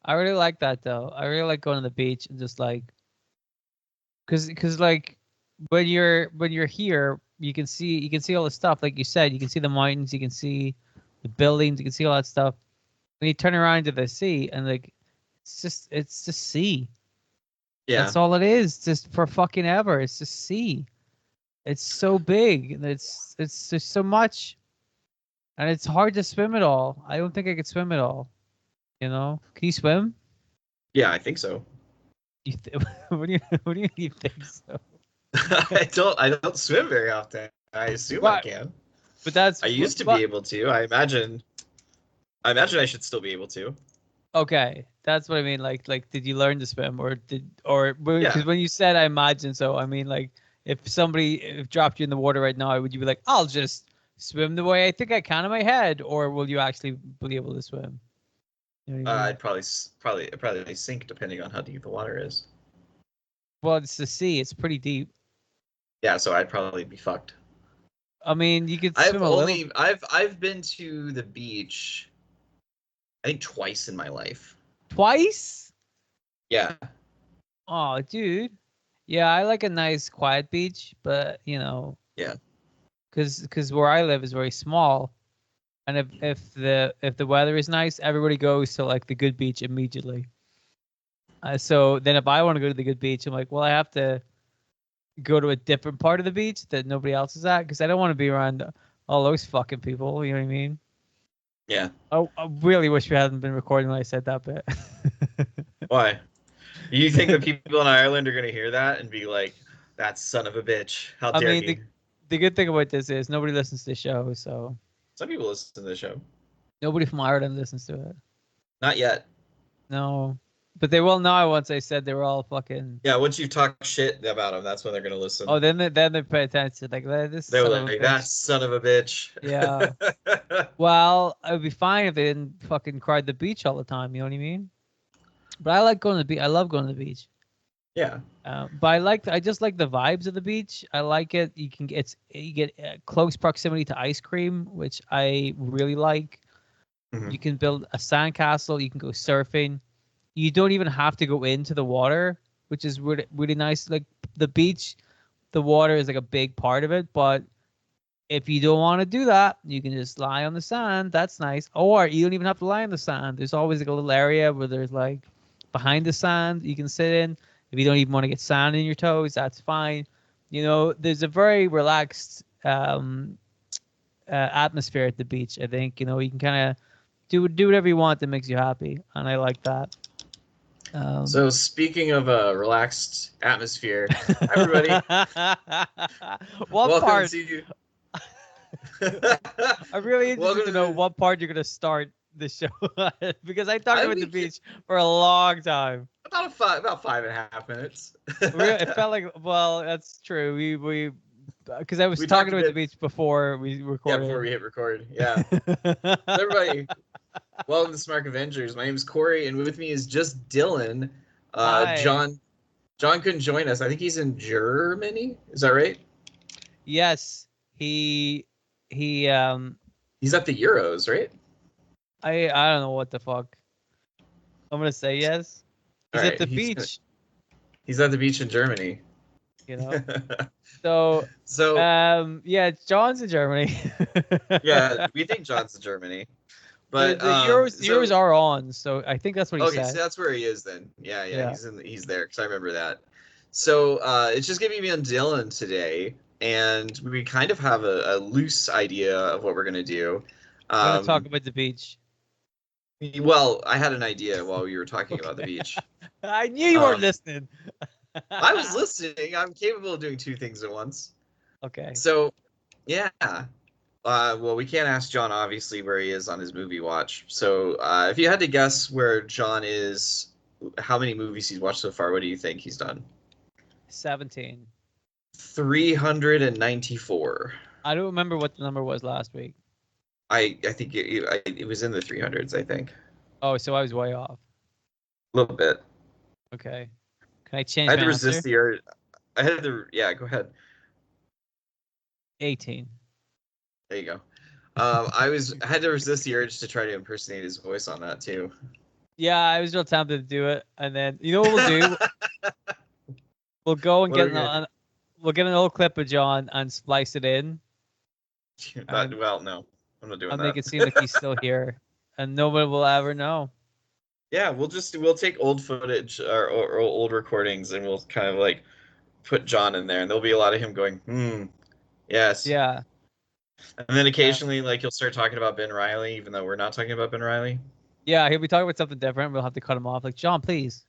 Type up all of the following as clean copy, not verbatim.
I really like that though. I really like going to the beach and just like, cause like when you're here, you can see all the stuff like you said. You can see the mountains, you can see the buildings, you can see all that stuff. When you turn around to the sea and like, it's just sea. Yeah. That's all it is. Just for fucking ever. It's just sea. It's so big. And it's just so much, and it's hard to swim it all. I don't think I could swim it all. You know? Can you swim? Yeah, I think so. What do you think so? I don't swim very often. I assume I What? can. But that's I used to be what. able to. I imagine I should still be able to. Okay, that's what I mean. Like, did you learn to swim, or because Yeah. when you said I imagine, so I mean, like, if dropped you in the water right now, would you be like, I'll just swim the way I think I can in my head, or will you actually be able to swim? You know what I mean? I'd probably sink depending on how deep the water is. Well, it's the sea. It's pretty deep. Yeah, so I'd probably be fucked. I mean, you could swim a little. I've been to the beach I think twice in my life. Twice? Yeah. Oh, dude. Yeah, I like a nice quiet beach, but Yeah. because where I live is very small, and if the weather is nice, everybody goes to like the good beach immediately. So then if I want to go to the good beach, I'm like, well, I have to go to a different part of the beach that nobody else is at because I don't want to be around all those fucking people. You know what I mean? Yeah. I really wish we hadn't been recording when I said that bit. Why? You think the people in Ireland are gonna hear that and be like, "That son of a bitch! How I dare mean, he?" the good thing about this is nobody listens to the show, so Some people listen to the show. nobody from Ireland listens to it. Not yet. No, but they will now once I said they were all fucking. Yeah, once you talk shit about them, that's when they're gonna listen. Oh, then they pay attention. Like, this They're son of a like, "That bitch. son of a bitch." Yeah. Well, it would be fine if they didn't fucking cry at the beach all the time. You know what I mean? But I like going to the beach. I love going to the beach. Yeah. But I just like the vibes of the beach. I like it. You get close proximity to ice cream, which I really like. Hmm. You can build a sandcastle. You can go surfing. You don't even have to go into the water, which is really, really nice. Like the beach, the water is like a big part of it. But if you don't want to do that, you can just lie on the sand. That's nice. Or you don't even have to lie on the sand. There's always like a little area where there's like behind the sand you can sit in. If you don't even want to get sand in your toes, that's fine. There's a very relaxed atmosphere at the beach. I think you can kind of do whatever you want that makes you happy, and I like that. Um, So speaking of a relaxed atmosphere, hi everybody, what welcome part? to I'm really interested welcome to know to what part you're gonna start the show because I talked I about the we beach for a long time. about 5.5 minutes. It felt like, well, that's true. We because I was We talking talked a about the bit, beach before we yeah, before recorded. we hit record. Yeah. So everybody, welcome to Smark Avengers. My name is Corey, and with me is just Dylan. Hi. John couldn't join us. I think he's in Germany. Is that right? Yes, he. He's at the Euros, right? I don't know what the fuck. I'm gonna say yes. All He's at right. the beach. He's at the beach in Germany. You know. So, So yeah, John's in Germany. yeah, we think John's in Germany, the but the Euros the Euros so are on, so I think that's what he okay, so said. that's where he is then. Yeah, yeah, Yeah. he's there because I remember that. So it's just gonna be me and Dylan today, and we kind of have a loose idea of what we're gonna do. We're gonna talk Um, about the beach. well, I had an idea while we were talking about the Okay. beach. I knew you weren't Um, listening. I was listening. I'm capable of doing two things at once. Okay. So yeah. Well, we can't ask John obviously where he is on his movie watch. So if you had to guess where John is, how many movies he's watched so far, what do you think he's done? 17. 394. I don't remember what the number was last week. I think it was in the 300s, I think. Oh, so I was way off. A little bit. Okay. Can I I change had my to resist answer? the urge. I had to, yeah, go ahead. 18. There you go. I had to resist the urge to try to impersonate his voice on that too. Yeah, I was real tempted to do it, and then you know what we'll do? We'll go and What are get we gonna do? we'll get an old clip of John and splice it in, and Well, no, I'm not doing I'll make that. it seem like he's still here, and nobody will ever know. Yeah, we'll take old footage or old recordings and we'll kind of like put John in there, and there'll be a lot of him going, yes, Yeah, and then uh, occasionally like he'll start talking about Ben Riley, even though we're not talking about Ben Riley. yeah. He'll be talking about something different. We'll have to cut him off. Like John, please,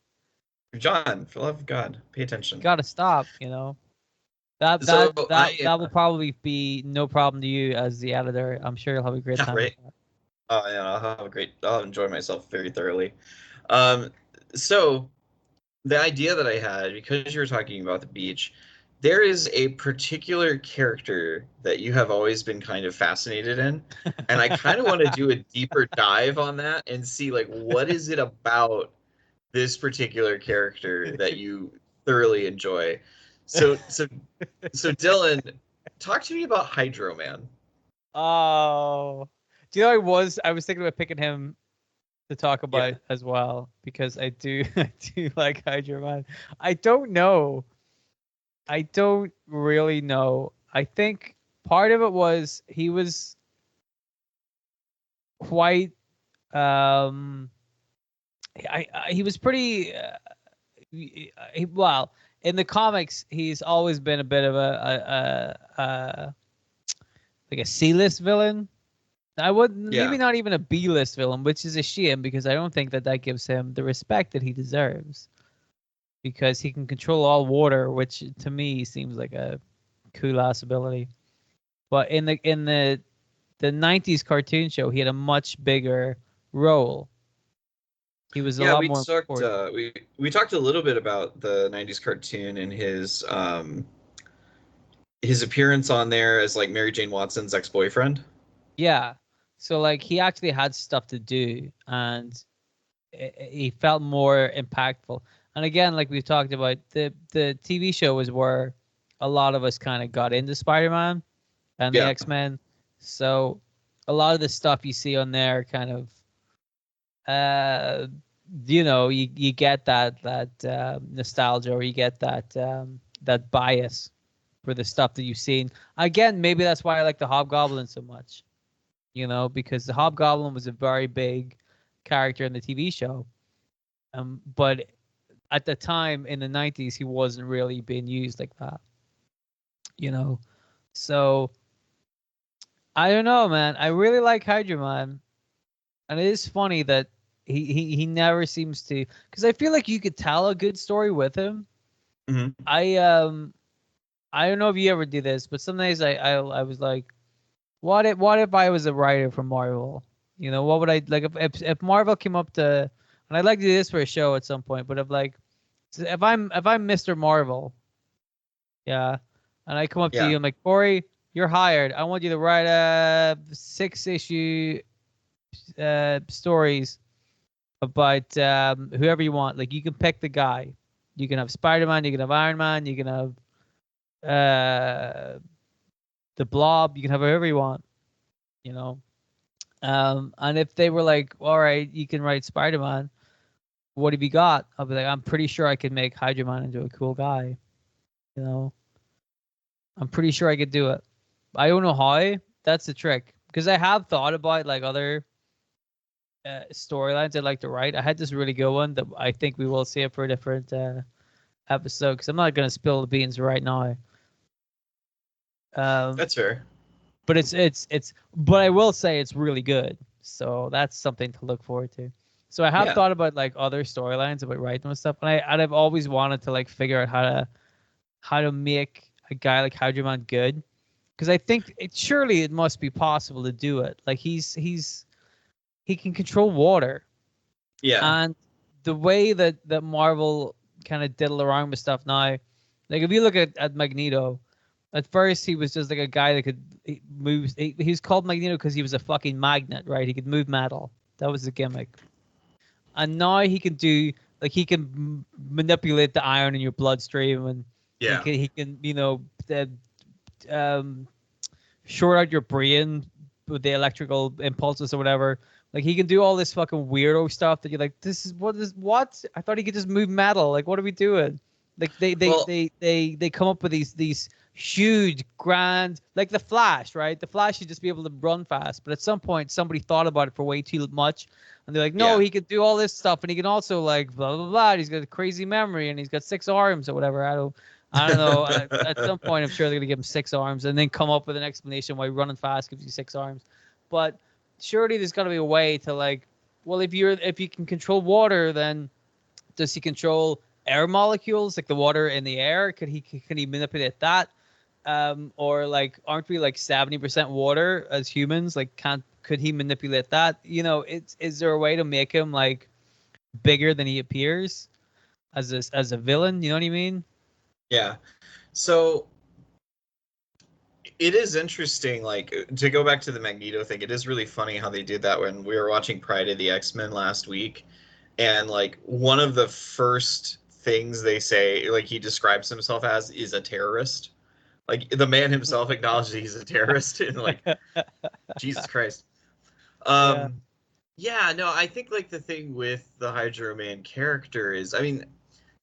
John, for the love of God, pay you attention. gotta stop. You know that So that that that will probably be no problem to you as the editor. I'm sure you'll have a great yeah, time with right. that. Oh yeah, I'll enjoy myself very thoroughly. Um, so the idea that I had, because you were talking about the beach, there is a particular character that you have always been kind of fascinated in, and I kind of want to do a deeper dive on that and see like what is it about this particular character that you thoroughly enjoy. So so so Dylan, talk to me about Hydro Man. Oh, do you know I was thinking about picking him to talk Yeah. about as well because I do I do like Hydra Man. I don't know. I don't really know. I think part of it was he was quite um he was pretty well in the comics he's always been a bit of a like a C-list villain. I would maybe Yeah. not even a B-list villain, which is a shame because I don't think that that gives him the respect that he deserves because he can control all water, which to me seems like a cool ass ability. But in the 90s cartoon show, he had a much bigger role. He was a Yeah, lot more important. we talked a little bit about the 90s cartoon and his appearance on there as like Mary Jane Watson's ex-boyfriend. Yeah. So like he actually had stuff to do and he felt more impactful. And again, like we've talked about, the TV show was where a lot of us kind of got into Spider-Man and the Yeah. X-Men. So a lot of the stuff you see on there kind of uh you get that nostalgia or you get that bias for the stuff that you've seen. Again, maybe that's why I like the Hobgoblin so much, because the Hobgoblin was a very big character in the TV show. But at the time in the 90s, he wasn't really being used like that, you know. So I don't know, man. I really like Hydra Man, and it is funny that he never seems to, because I feel like you could tell a good story with him. Hmm. I don't know if you ever do this, but some days I was like, what if I was a writer for Marvel? What would I like if Marvel came up to, and I'd like to do this for a show at some point, but if I'm Mr. Marvel, yeah, and I come up to Yeah. you, I'm like, Corey, you're hired. I want you to write a 6 issue stories about whoever you want. Like you can pick the guy. You can have Spider-Man, you can have Iron Man, you can have uh, the Blob, you can have whoever you want. You know. And if they were like, all right, you can write Spider-Man, what have you got? I'll be like, I'm pretty sure I could make Hydra Man into a cool guy. You know, I'm pretty sure I could do it. I don't know how. That's the trick. Because I have thought about like other storylines I'd like to write. I had this really good one that I think we will save for a different episode because I'm not going to spill the beans right now. Um, That's fair. but but I will say it's really good. So that's something to look forward to. So I have Yeah. thought about like other storylines about writing and stuff, and I've always wanted to like figure out how to make a guy like Hydra Man good because I think surely it must be possible to do it. Like he can control water, Yeah. and the way that Marvel kind of diddle around with stuff now, like if you look at Magneto, at first he was just like a guy that could move. He was called Magneto because he was a fucking magnet, right? He could move metal. That was the gimmick. And now he can do like he can manipulate the iron in your bloodstream, and Yeah. he can um, short out your brain with the electrical impulses or whatever. Like he can do all this fucking weirdo stuff that you're like, this is what? I thought he could just move metal. Like, what are we doing? Like Well, they come up with these huge grand, like the Flash, right? The Flash should just be able to run fast, but at some point somebody thought about it for way too much, and they're like, no, yeah. he could do all this stuff, and he can also like blah blah blah. He's got a crazy memory, and he's got 6 arms or whatever. I don't know. At some point, I'm sure they're gonna give him 6 arms, and then come up with an explanation why running fast gives you 6 arms. But surely there's got to be a way to like, well, if you can control water, then does he control air molecules like the water in the air? Can he manipulate that? Or like, aren't we like 70% water as humans? Like, could he manipulate that? Is there a way to make him like bigger than he appears as a villain? You know what I mean? Yeah. So it is interesting, like to go back to the Magneto thing, it is really funny how they did that when we were watching Pride of the X-Men last week. And like one of the first things they say, like he describes himself as, is a terrorist. Like the man himself acknowledges he's a terrorist, and like Jesus Christ. Yeah. Um yeah, no, I think like the thing with the Hydro Man character is, I mean,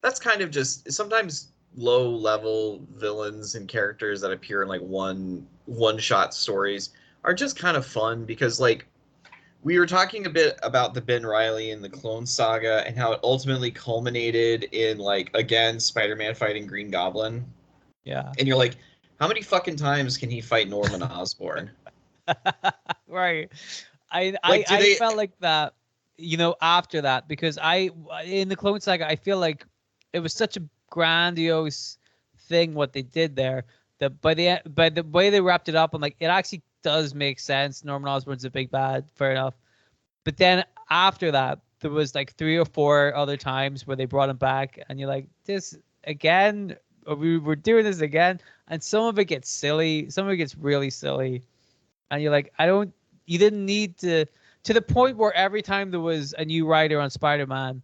that's kind of just sometimes low level villains and characters that appear in like one shot stories are just kind of fun because like we were talking a bit about the Ben Riley and the Clone Saga and how it ultimately culminated in like again Spider-Man fighting Green Goblin. Yeah. And you're like, how many fucking times can he fight Norman Osborn? Right. I, I Like do I they felt like that, after that, because in the Clone Saga I feel like it was such a grandiose thing what they did there, that by the way they wrapped it up, I'm like, it actually does make sense. Norman Osborn's a big bad, fair enough. But then after that, there was like 3 or 4 other times where they brought him back, and you're like, this again? We're doing this again? And some of it gets silly. Some of it gets really silly, and you're like, I don't. You didn't need to the point where every time there was a new writer on Spider-Man,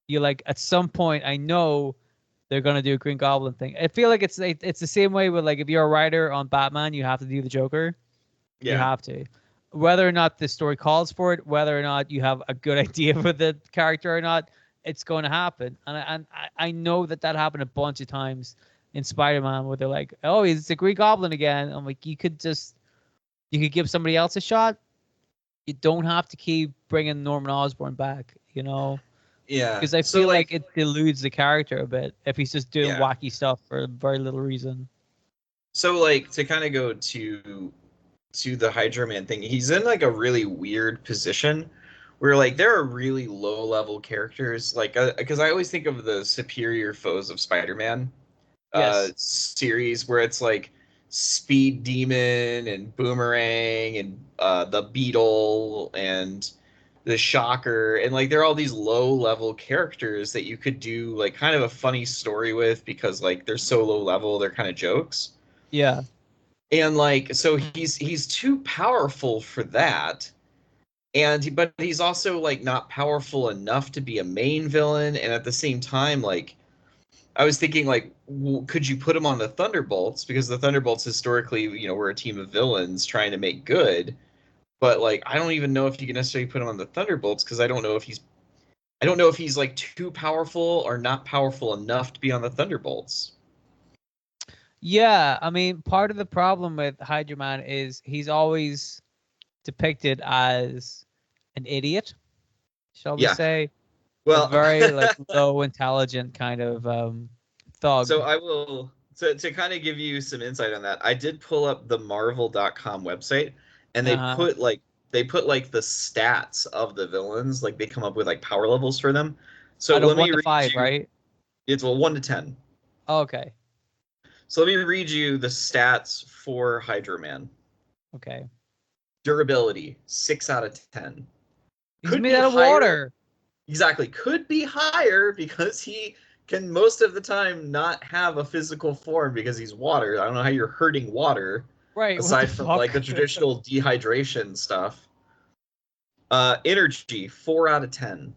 you're like, at some point, I know they're gonna do a Green Goblin thing. I feel like it's the same way with like, if you're a writer on Batman, you have to do the Joker. You yeah. have to. Whether or not the story calls for it, whether or not you have a good idea for the character or not, it's going to happen. And I know that happened a bunch of times in Spider-Man where they're like, oh, it's a Green Goblin again. I'm like, you could give somebody else a shot. You don't have to keep bringing Norman Osborn back, Yeah. because I So feel like like it dilutes the character a bit if he's just doing yeah. wacky stuff for very little reason. So like to kind of go to the Hydro Man thing, he's in like a really weird position where like there are really low level characters like because I always think of the Superior Foes of Spider-Man Yes. series where it's like Speed Demon and Boomerang and the Beetle and the Shocker, and like there are all these low level characters that you could do like kind of a funny story with because like they're so low level, they're kind of jokes. Yeah. And like so he's too powerful for that, and but he's also like not powerful enough to be a main villain, and at the same time like I was thinking like could you put him on the Thunderbolts, because the Thunderbolts historically, were a team of villains trying to make good, but like I don't even know if you can necessarily put him on the Thunderbolts because I don't know if he's like too powerful or not powerful enough to be on the Thunderbolts. Yeah, I mean, part of the problem with Hydro Man is he's always depicted as an idiot, shall we Yeah. say, a Well, very like low intelligent kind of so thug. I will to kind of give you some insight on that. I did pull up the marvel.com website, and they Uh-huh. put like the stats of the villains, like they come up with like power levels for them. So Out of let one me to read five, you, right? it's well 1 to 10. Okay. So let me read you the stats for Hydro Man. Okay. Durability, 6 out of 10. He's Could made be out of higher. water. Exactly. Could be higher because he can most of the time not have a physical form because he's water. I don't know how you're hurting water Right. What the aside from like the fuck? traditional dehydration stuff. Energy, 4 out of 10.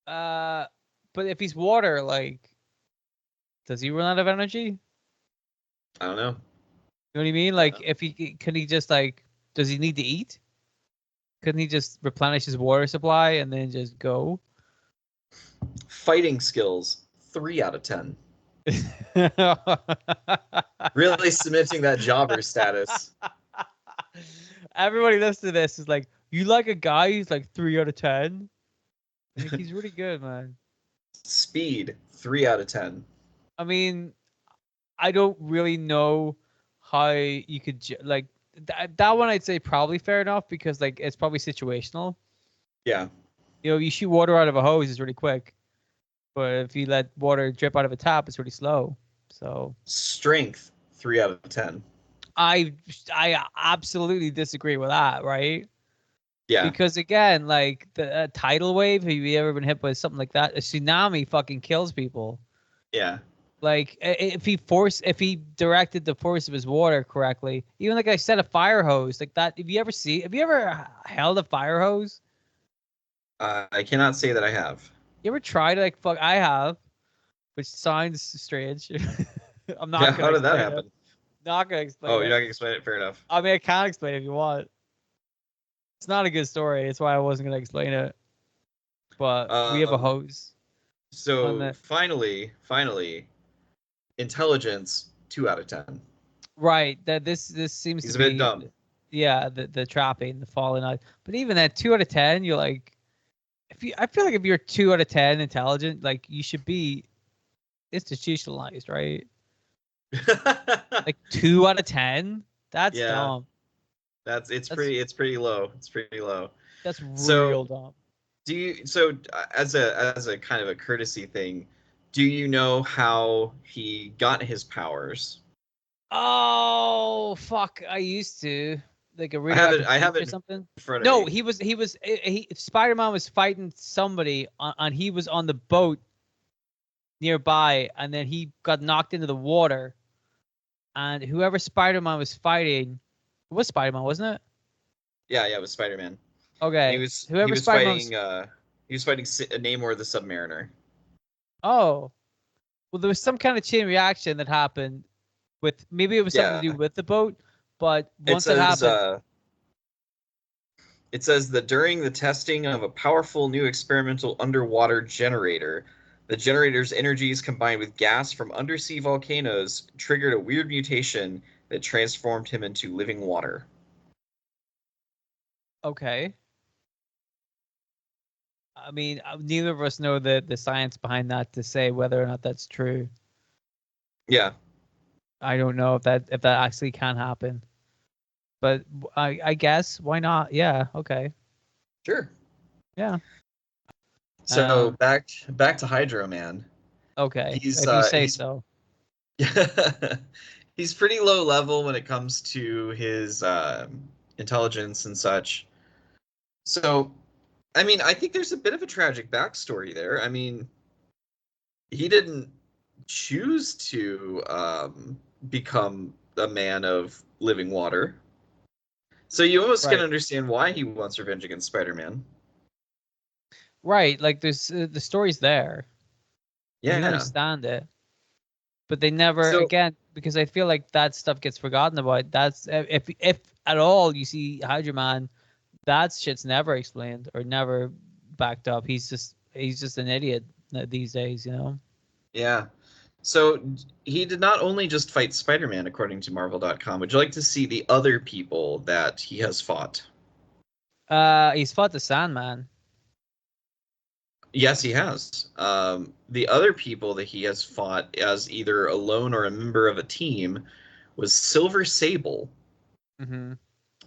uh, but if he's water, like, does he run out of energy? You I don't know. know what I mean? I don't Like, know. if he can he just like, does he need to eat? Couldn't he just replenish his water supply and then just go? Fighting skills, 3 out of 10. Really cementing that jobber status. Everybody listening to this is like, you like a guy who's like 3 out of 10? Like, he's really good, man. Speed, 3 out of 10. I mean, I don't really know how you could like that one. I'd say probably fair enough because like it's probably situational. Yeah. You know, you shoot water out of a hose is really quick, but if you let water drip out of a tap, it's really slow. So Strength, 3 out of 10. I absolutely disagree with that, right? Yeah. Because again, like the tidal wave, have you ever been hit by something like that? A tsunami fucking kills people. Yeah. Like if he directed the force of his water correctly, even like I said, a fire hose like that. Have you ever held a fire hose? I cannot say that I have. You ever tried like fuck? I have, which sounds strange. I'm Yeah, not how gonna did that explain it. happen? Not gonna explain Oh, you're it. not gonna explain it? Fair enough. I mean, I can't explain it if you want. It's not a good story. That's why I wasn't gonna explain it. But we have a Um, hose on so the finally, intelligence, 2 out of 10. right. That this seems to He's a bit be, dumb. yeah, the trapping, the falling out. But even at 2 out of 10, you're like, I feel like if you're 2 out of 10 intelligent, like you should be institutionalized, right? Like 2 out of 10, that's Yeah, dumb. That's it's pretty low. It's pretty low. that's So real dumb. as a kind of a courtesy thing, do you know how he got his powers? Oh fuck! I used to like a I radioactive have beach or it something. in front of No, me. he Spider-Man was fighting somebody on he was on the boat nearby, and then he got knocked into the water, and whoever Spider-Man was fighting, it was Spider-Man, wasn't it? Yeah, yeah, it was Spider-Man. And Okay, he whoever was Spider-Man was. fighting Namor the Submariner. Oh, well, there was some kind of chain reaction that happened with maybe it was something to do Yeah. with the boat, but It once it says happened, uh it says that during the testing of a powerful new experimental underwater generator, the generator's energies combined with gas from undersea volcanoes triggered a weird mutation that transformed him into living water. okay. I mean, neither of us know the science behind that to say whether or not that's true. Yeah, I don't know if that actually can happen, but I guess why not? Yeah, okay, sure. yeah, So back to Hydro Man. okay, if you say He's so. he's pretty low level when it comes to his intelligence and such. So, I mean, I think there's a bit of a tragic backstory there. I mean, he didn't choose to become a man of living water. So you almost can Right, understand why he wants revenge against Spider-Man. right. Like there's the story's there. You can Yeah. understand it, but they never So again because I feel like that stuff gets forgotten about. That's if at all you see Hydra Man, that shit's never explained or never backed up. He's just an idiot these days, you know. yeah. So he did not only just fight Spider-Man, according to Marvel.com. Would you like to see the other people that he has fought? He's fought the Sandman. Yes, he has. The other people that he has fought as either alone or a member of a team was Silver Sable, Mm-hmm.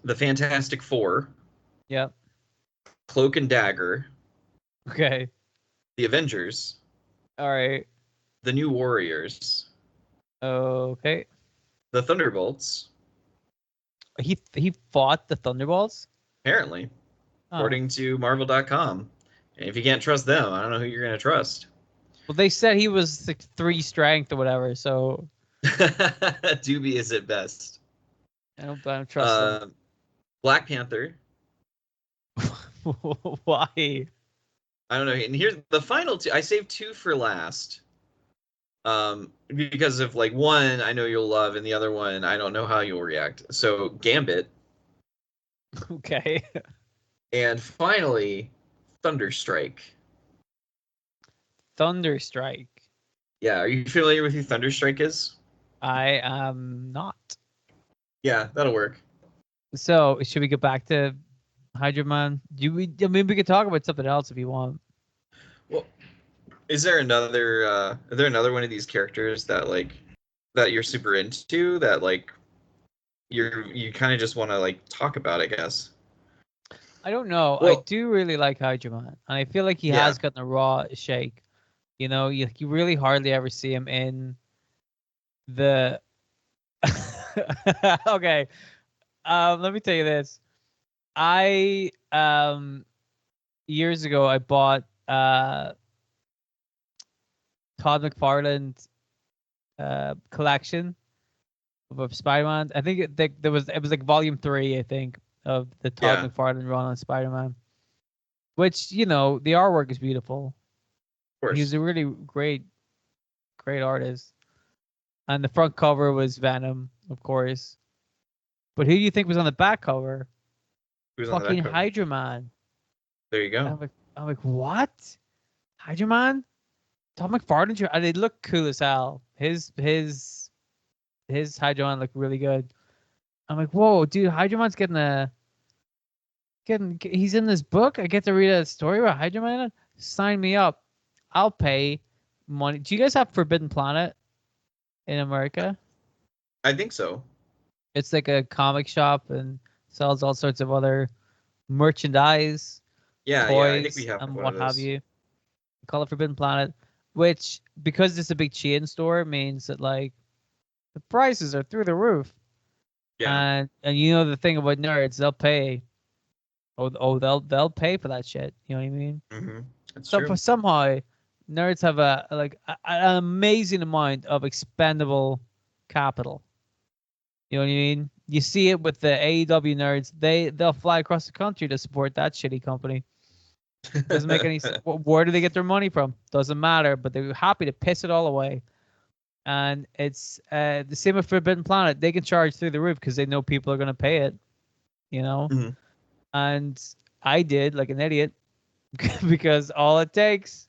the Fantastic Four, Yep. Cloak and Dagger, Okay. the Avengers, All right. the New Warriors, Okay. the Thunderbolts, He fought the Thunderbolts. apparently, Oh. according to Marvel.com. And if you can't trust them, I don't know who you're going to trust. Well, they said he was like 3 strength or whatever, so Dubious at best. I don't trust them. Uh, Black Panther. Why? I don't know. And here's the final two. I saved two for last. Because of like one I know you'll love, and the other one I don't know how you'll react. So Gambit, Okay. And finally, Thunderstrike. Thunderstrike. Yeah, are you familiar with who Thunderstrike is? I am not. Yeah, that'll work. So should we get back to Hydra Man? I mean, we could talk about something else if you want. Well, is there another one of these characters that like that you're super into that like you kind of just want to like talk about, I guess. I don't know. I Well, do really like Hydra Man, and I feel like he yeah. has gotten a raw shake. You know, you really hardly ever see him in the. Okay, let me tell you this. I years ago I bought Todd McFarlane collection of Spider-Man. I think it was like volume 3, I think, of the Todd Yeah, of McFarlane run on Spider-Man. Which, you know, the artwork is beautiful. He was course. a really great artist. And the front cover was Venom, of course. But who do you think was on the back cover? Who's on the back Fucking cover? Hydra Man. There you go. I'm like, what? Hydra Man? Tom McFarlane, and they look cool as hell. His Hydra Man looked really good. I'm like, whoa, dude, Hydra Man's he's in this book. I get to read a story about Hydra Man. Sign me up. I'll pay money. Do you guys have Forbidden Planet in America? I think so. It's like a comic shop and sells all sorts of other merchandise, Yeah, I think we toys, have and one of what have those. you. Call it Forbidden Planet, which because it's a big chain store means that like the prices are through the roof. Yeah. And you know the thing about nerds, they'll pay. They'll pay for that shit. You know what I mean? Mm-hmm. That's So for true. somehow nerds have an amazing amount of expendable capital. You know what I mean? You see it with the AEW nerds. They'll fly across the country to support that shitty company. Doesn't make any sense. Where do they get their money from? Doesn't matter. But they're happy to piss it all away. And it's the same with Forbidden Planet. They can charge through the roof because they know people are going to pay it. You know. Mhm. And I did like an idiot because all it takes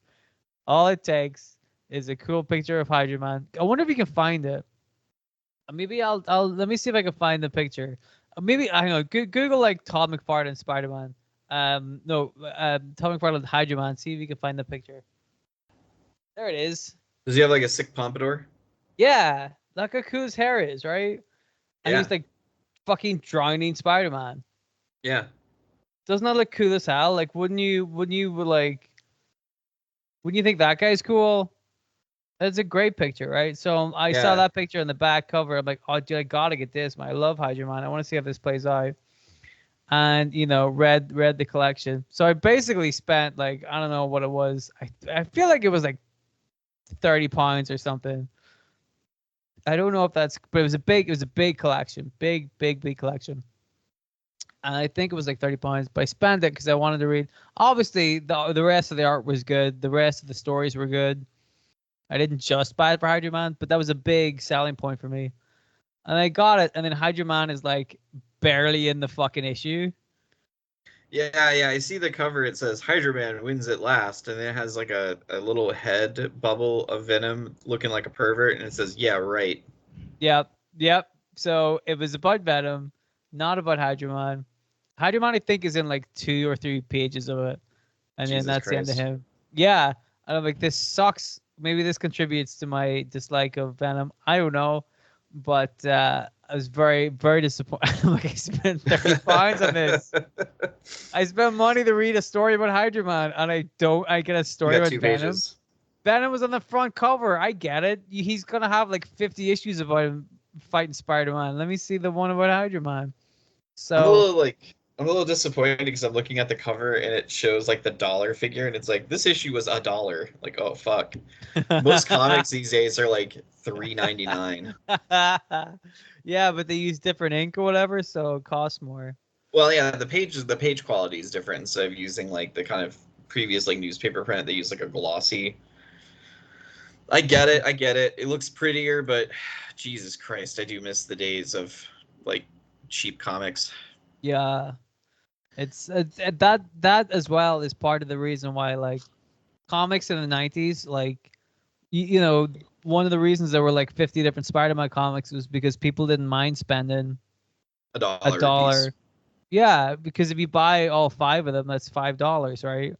is a cool picture of Hydra Man. I wonder if you can find it. Maybe I'll let me see if I can find the picture. Maybe hang on. Google like Todd McFarlane Spider Man. No, Todd McFarlane Hydra Man. See if you can find the picture. There it is. Does he have like a sick pompadour? Yeah, look how cool his hair is, right? And Yeah. he's like fucking drowning Spider Man. Yeah. Doesn't that look cool as hell? Like, wouldn't you think that guy's cool? That's a great picture, right? So I saw Yeah. that picture in the back cover. I'm like, oh, dude, I gotta get this, man. I love Hydra Man. I want to see how this plays out. And you know, read the collection. So I basically spent like I don't know what it was. I feel like it was like £30 or something. I don't know if that's, but it was a big collection, big collection. And I think it was like £30. But I spent it because I wanted to read. Obviously, the rest of the art was good. The rest of the stories were good. I didn't just buy it for Hydra Man, but that was a big selling point for me. And I got it, and then Hydra Man is like barely in the fucking issue. Yeah. I see the cover. It says Hydra Man wins at last, and it has like a little head bubble of Venom looking like a pervert, and it says, "Yeah, right." Yep. So it was about Venom, not about Hydra Man. Hydra Man, I think, is in like 2 or 3 pages of it, and then Jesus that's the end of Christ. him. Yeah, and I'm like, this sucks. Maybe this contributes to my dislike of Venom. I don't know, but I was very disappointed. I'm like, I spent £30 on this. I spent money to read a story about Hydra Man, and I don't. I get a You story got about two Venom. pages. Venom was on the front cover. I get it. He's gonna have like 50 issues about him fighting Spider-Man. Let me see the one about Hydra Man. So I'm a little disappointed because I'm looking at the cover and it shows like the dollar figure and it's like this issue was $1. Like, oh fuck. Most comics these days are like $3.99. yeah, but they use different ink or whatever, so it costs more. Well, yeah, the page quality is different. Instead of using like the kind of previous like newspaper print, they use like a glossy. I get it. It looks prettier, but Jesus Christ, I do miss the days of like cheap comics. Yeah. It's that as well is part of the reason why like comics in the 90s, like you know, one of the reasons there were like 50 different Spider-Man comics was because people didn't mind spending A a dollar a piece. dollar. Yeah, because if you buy all five of them, that's $5, right?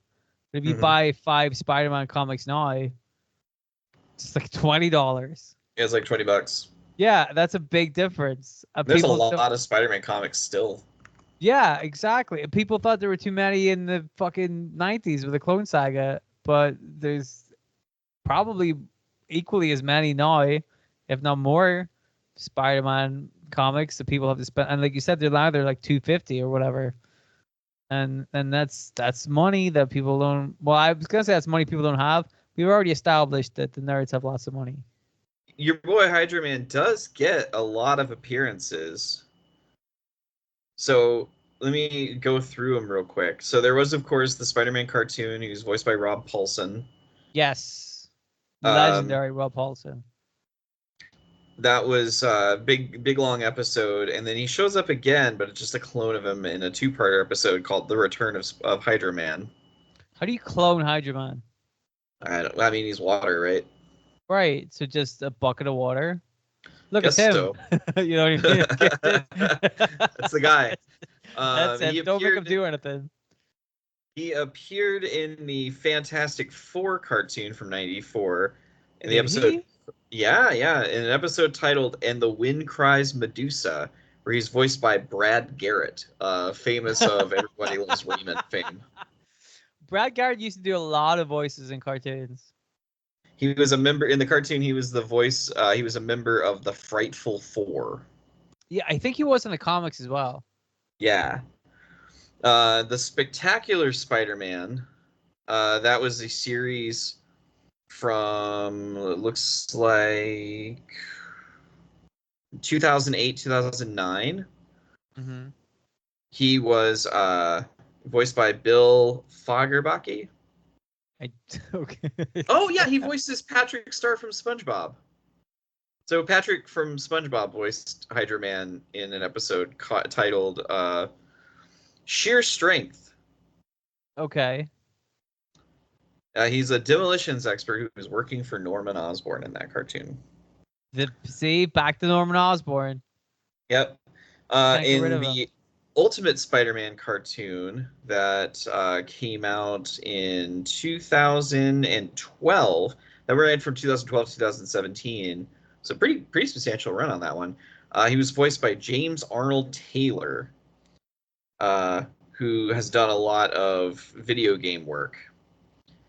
But if you Hmm. buy five Spider-Man comics now, it's like $20. It's like $20. Yeah, that's a big difference. There's a People lot don't. of Spider-Man comics still. Yeah, exactly. People thought there were too many in the fucking 90s with the Clone Saga, but there's probably equally as many now, if not more, Spider-Man comics that people have to spend. And like you said, they're like 250 or whatever. And that's money that people don't. Well, I was gonna say that's money people don't have. We've already established that the nerds have lots of money. Your boy Hydra Man does get a lot of appearances. So let me go through them real quick. So there was, of course, the Spider-Man cartoon. He was voiced by Rob Paulsen. Yes, Um, legendary Rob Paulson. that was a big long episode, and then he shows up again, but it's just a clone of him in a two-part episode called "The Return of Hydra Man." How do you clone Hydra Man? I mean, he's water, right? Right, so just a bucket of water. Look, it's Guess him. so. You know what I mean? That's the guy. That's He him. Don't make him appeared. do anything. He appeared in the Fantastic Four cartoon from '94 in the Did episode. he? Yeah, in an episode titled "And the Wind Cries Medusa," where he's voiced by Brad Garrett, famous of Everybody Loves Raymond fame. Brad Garrett used to do a lot of voices in cartoons. He was a member in the cartoon. He was the voice. He was a member of the Frightful Four. Yeah, I think he was in the comics as well. Yeah. The Spectacular Spider-Man. That was a series from looks like 2008, 2009. Mm-hmm. He was voiced by Bill Fagerbaki. Okay. Oh yeah, he voices Patrick Star from SpongeBob. So Patrick from SpongeBob voiced Hydra Man in an episode titled "Sheer Strength." Okay. He's a demolitions expert who was working for Norman Osborn in that cartoon. See, back to Norman Osborn. Yep. Can't get rid In of him. the Ultimate Spider-Man cartoon that came out in 2012, that ran from 2012 to 2017, so pretty substantial run on that one. He was voiced by James Arnold Taylor, uh, who has done a lot of video game work.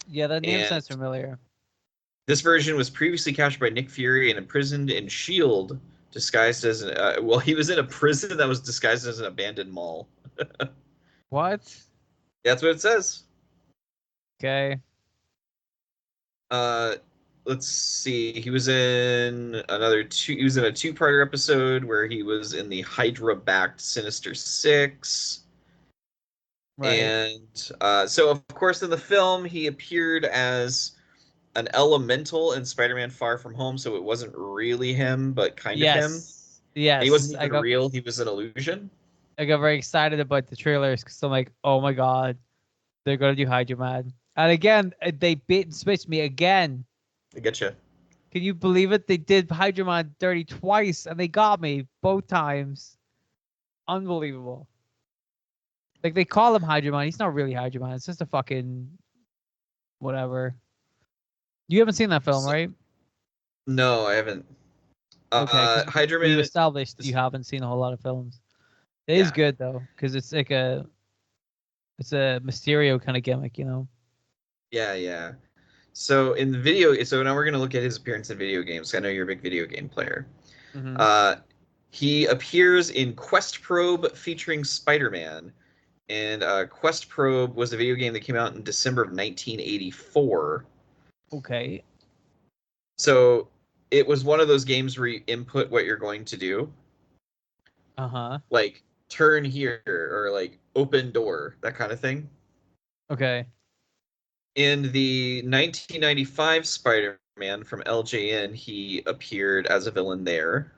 Yeah, that name And sounds familiar. this version was previously captured by Nick Fury and imprisoned in Shield, disguised as an well, he was in a prison that was disguised as an abandoned mall. What? That's what it says. Okay. Uh, let's see. He was in another two. He was in a two-parter episode where he was in the Hydra-backed Sinister Six. Right. And so, of course, in the film, he appeared as an elemental in Spider-Man: Far From Home. So it wasn't really him, but kind of him. Yes. And he Yes. wasn't even real. He was an illusion. I got very excited about the trailers because I'm like, oh my god, they're gonna do Hydra Man. And again, they bait and switched me again. I get you. Can you believe it? They did Hydra Man dirty twice, and they got me both times. Unbelievable. Like they call him Hydra Man. He's not really Hydra Man. It's just a fucking whatever. You haven't seen that film, So, right? no, I haven't. Okay, because Hydra we've Man. established you haven't seen a whole lot of films. It is Yeah, good though, because it's a Mysterio kind of gimmick, you know. yeah. So in the video, so now we're gonna look at his appearance in video games. I know you're a big video game player. Mm-hmm. Uh, he appears in Quest Probe featuring Spider-Man, and Quest Probe was a video game that came out in December of 1984. Okay. So it was one of those games where you input what you're going to do, Uh huh. like turn here or like open door, that kind of thing. Okay. In the 1995 Spider-Man from LJN, he appeared as a villain there.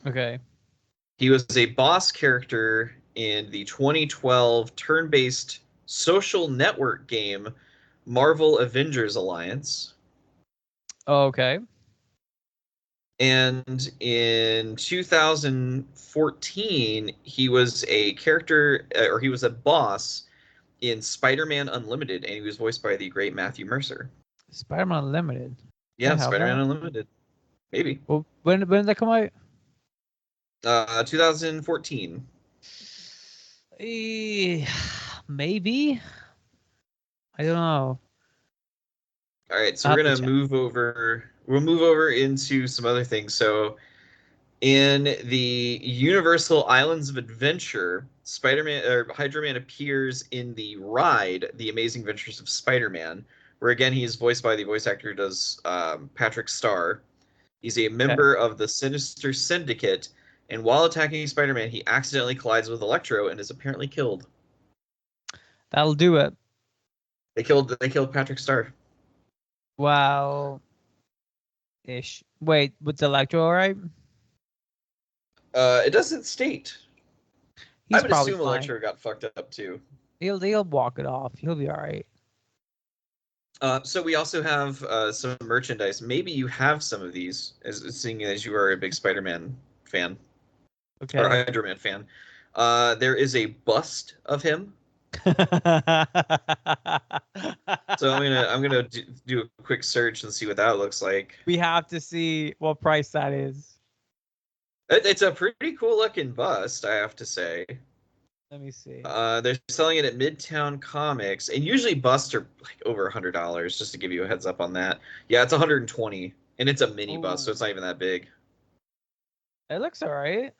Okay. He was a boss character in the 2012 turn-based social network game Marvel Avengers Alliance. Okay. And in 2014, he was a character, or he was a boss in Spider-Man Unlimited, and he was voiced by the great Matthew Mercer. Spider-Man Unlimited. Yeah, I have Spider-Man that. Unlimited. Maybe. Well, when did that come out? 2014. Maybe. I don't know. All right, so I we're have to gonna check. move over. We'll move over into some other things. So, in the Universal Islands of Adventure, Spider-Man or Hydro-Man appears in the ride, The Amazing Adventures of Spider-Man, where again he is voiced by the voice actor who does Patrick Starr. He's a Okay. member of the Sinister Syndicate, and while attacking Spider-Man, he accidentally collides with Electro and is apparently killed. That'll do it. They killed Patrick Starr. Wow. Ish. Wait, with Electro, all right? It doesn't state. I He's would probably assume fine. Electro got fucked up too. He'll walk it off. He'll be all right. So we also have some merchandise. Maybe you have some of these, seeing as you are a big Spider-Man fan or Okay. Hydro Man fan. There is a bust of him. So I'm gonna do a quick search and see what that looks like. We have to see what price that is. It's a pretty cool looking bust, I have to say. Let me see. They're selling it at Midtown Comics, and usually busts are like over $100. Just to give you a heads up on that. Yeah, it's 120, and it's a mini bust, so Oh, it's not even that big. it looks all right.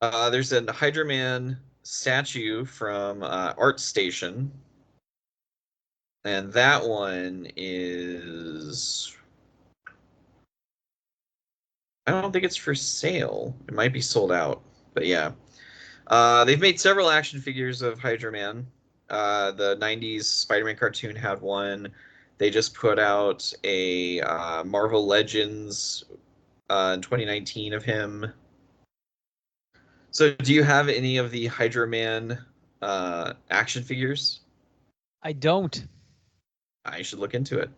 There's a Hydra Man statue from Art Station, and that one is. I don't think it's for sale. It might be sold out, but yeah. They've made several action figures of Hydra Man. The 90s Spider-Man cartoon had one. They just put out a Marvel Legends in 2019 of him. So, do you have any of the Hydra Man action figures? I don't. I should look into it.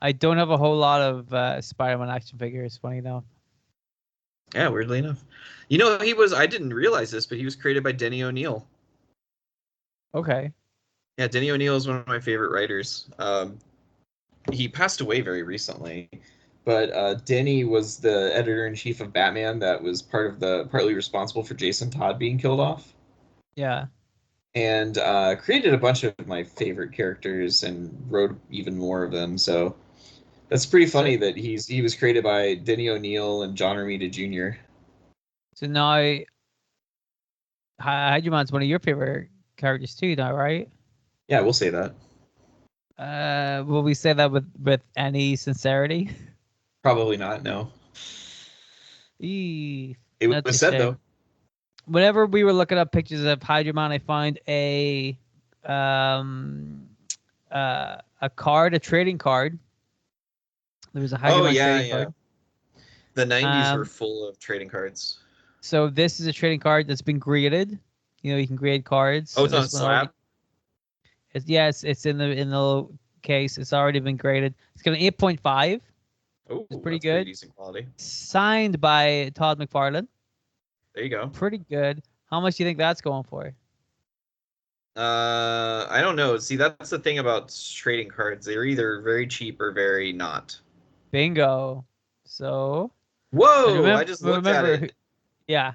I don't have a whole lot of Spider-Man action figures. Funny enough. Yeah, weirdly enough. I didn't realize this, but he was created by Denny O'Neil. Okay. Yeah, Denny O'Neil is one of my favorite writers. He passed away very recently, but Denny was the editor in chief of Batman that was partly responsible for Jason Todd being killed off, Yeah. and created a bunch of my favorite characters and wrote even more of them. So that's pretty So funny that he was created by Denny O'Neil and John Romita Jr. so now Hydroman's one of your favorite characters too, now, right? Yeah, we'll say that. Will we say that with any sincerity? Probably not. No, Eee, it that's a was said shame. though. Whenever we were looking up pictures of Hydroman, I find um a card, a trading card. There was a Oh Hydroman yeah, trading yeah. card. The 90s were Um, full of trading cards. so this is a trading card that's been graded. You know, you can grade cards. Oh, So it's on a this one already, slab. yes, it's in the little case. It's already been graded. It's got an 8.5. Oh, It's pretty that's pretty good. decent quality. Signed by Todd McFarlane. There you go. Pretty good. How much do you think that's going for? I don't know. See, that's the thing about trading cards. They're either very cheap or very not. Bingo. So, and Whoa! I remember, just looked at remember, it. yeah,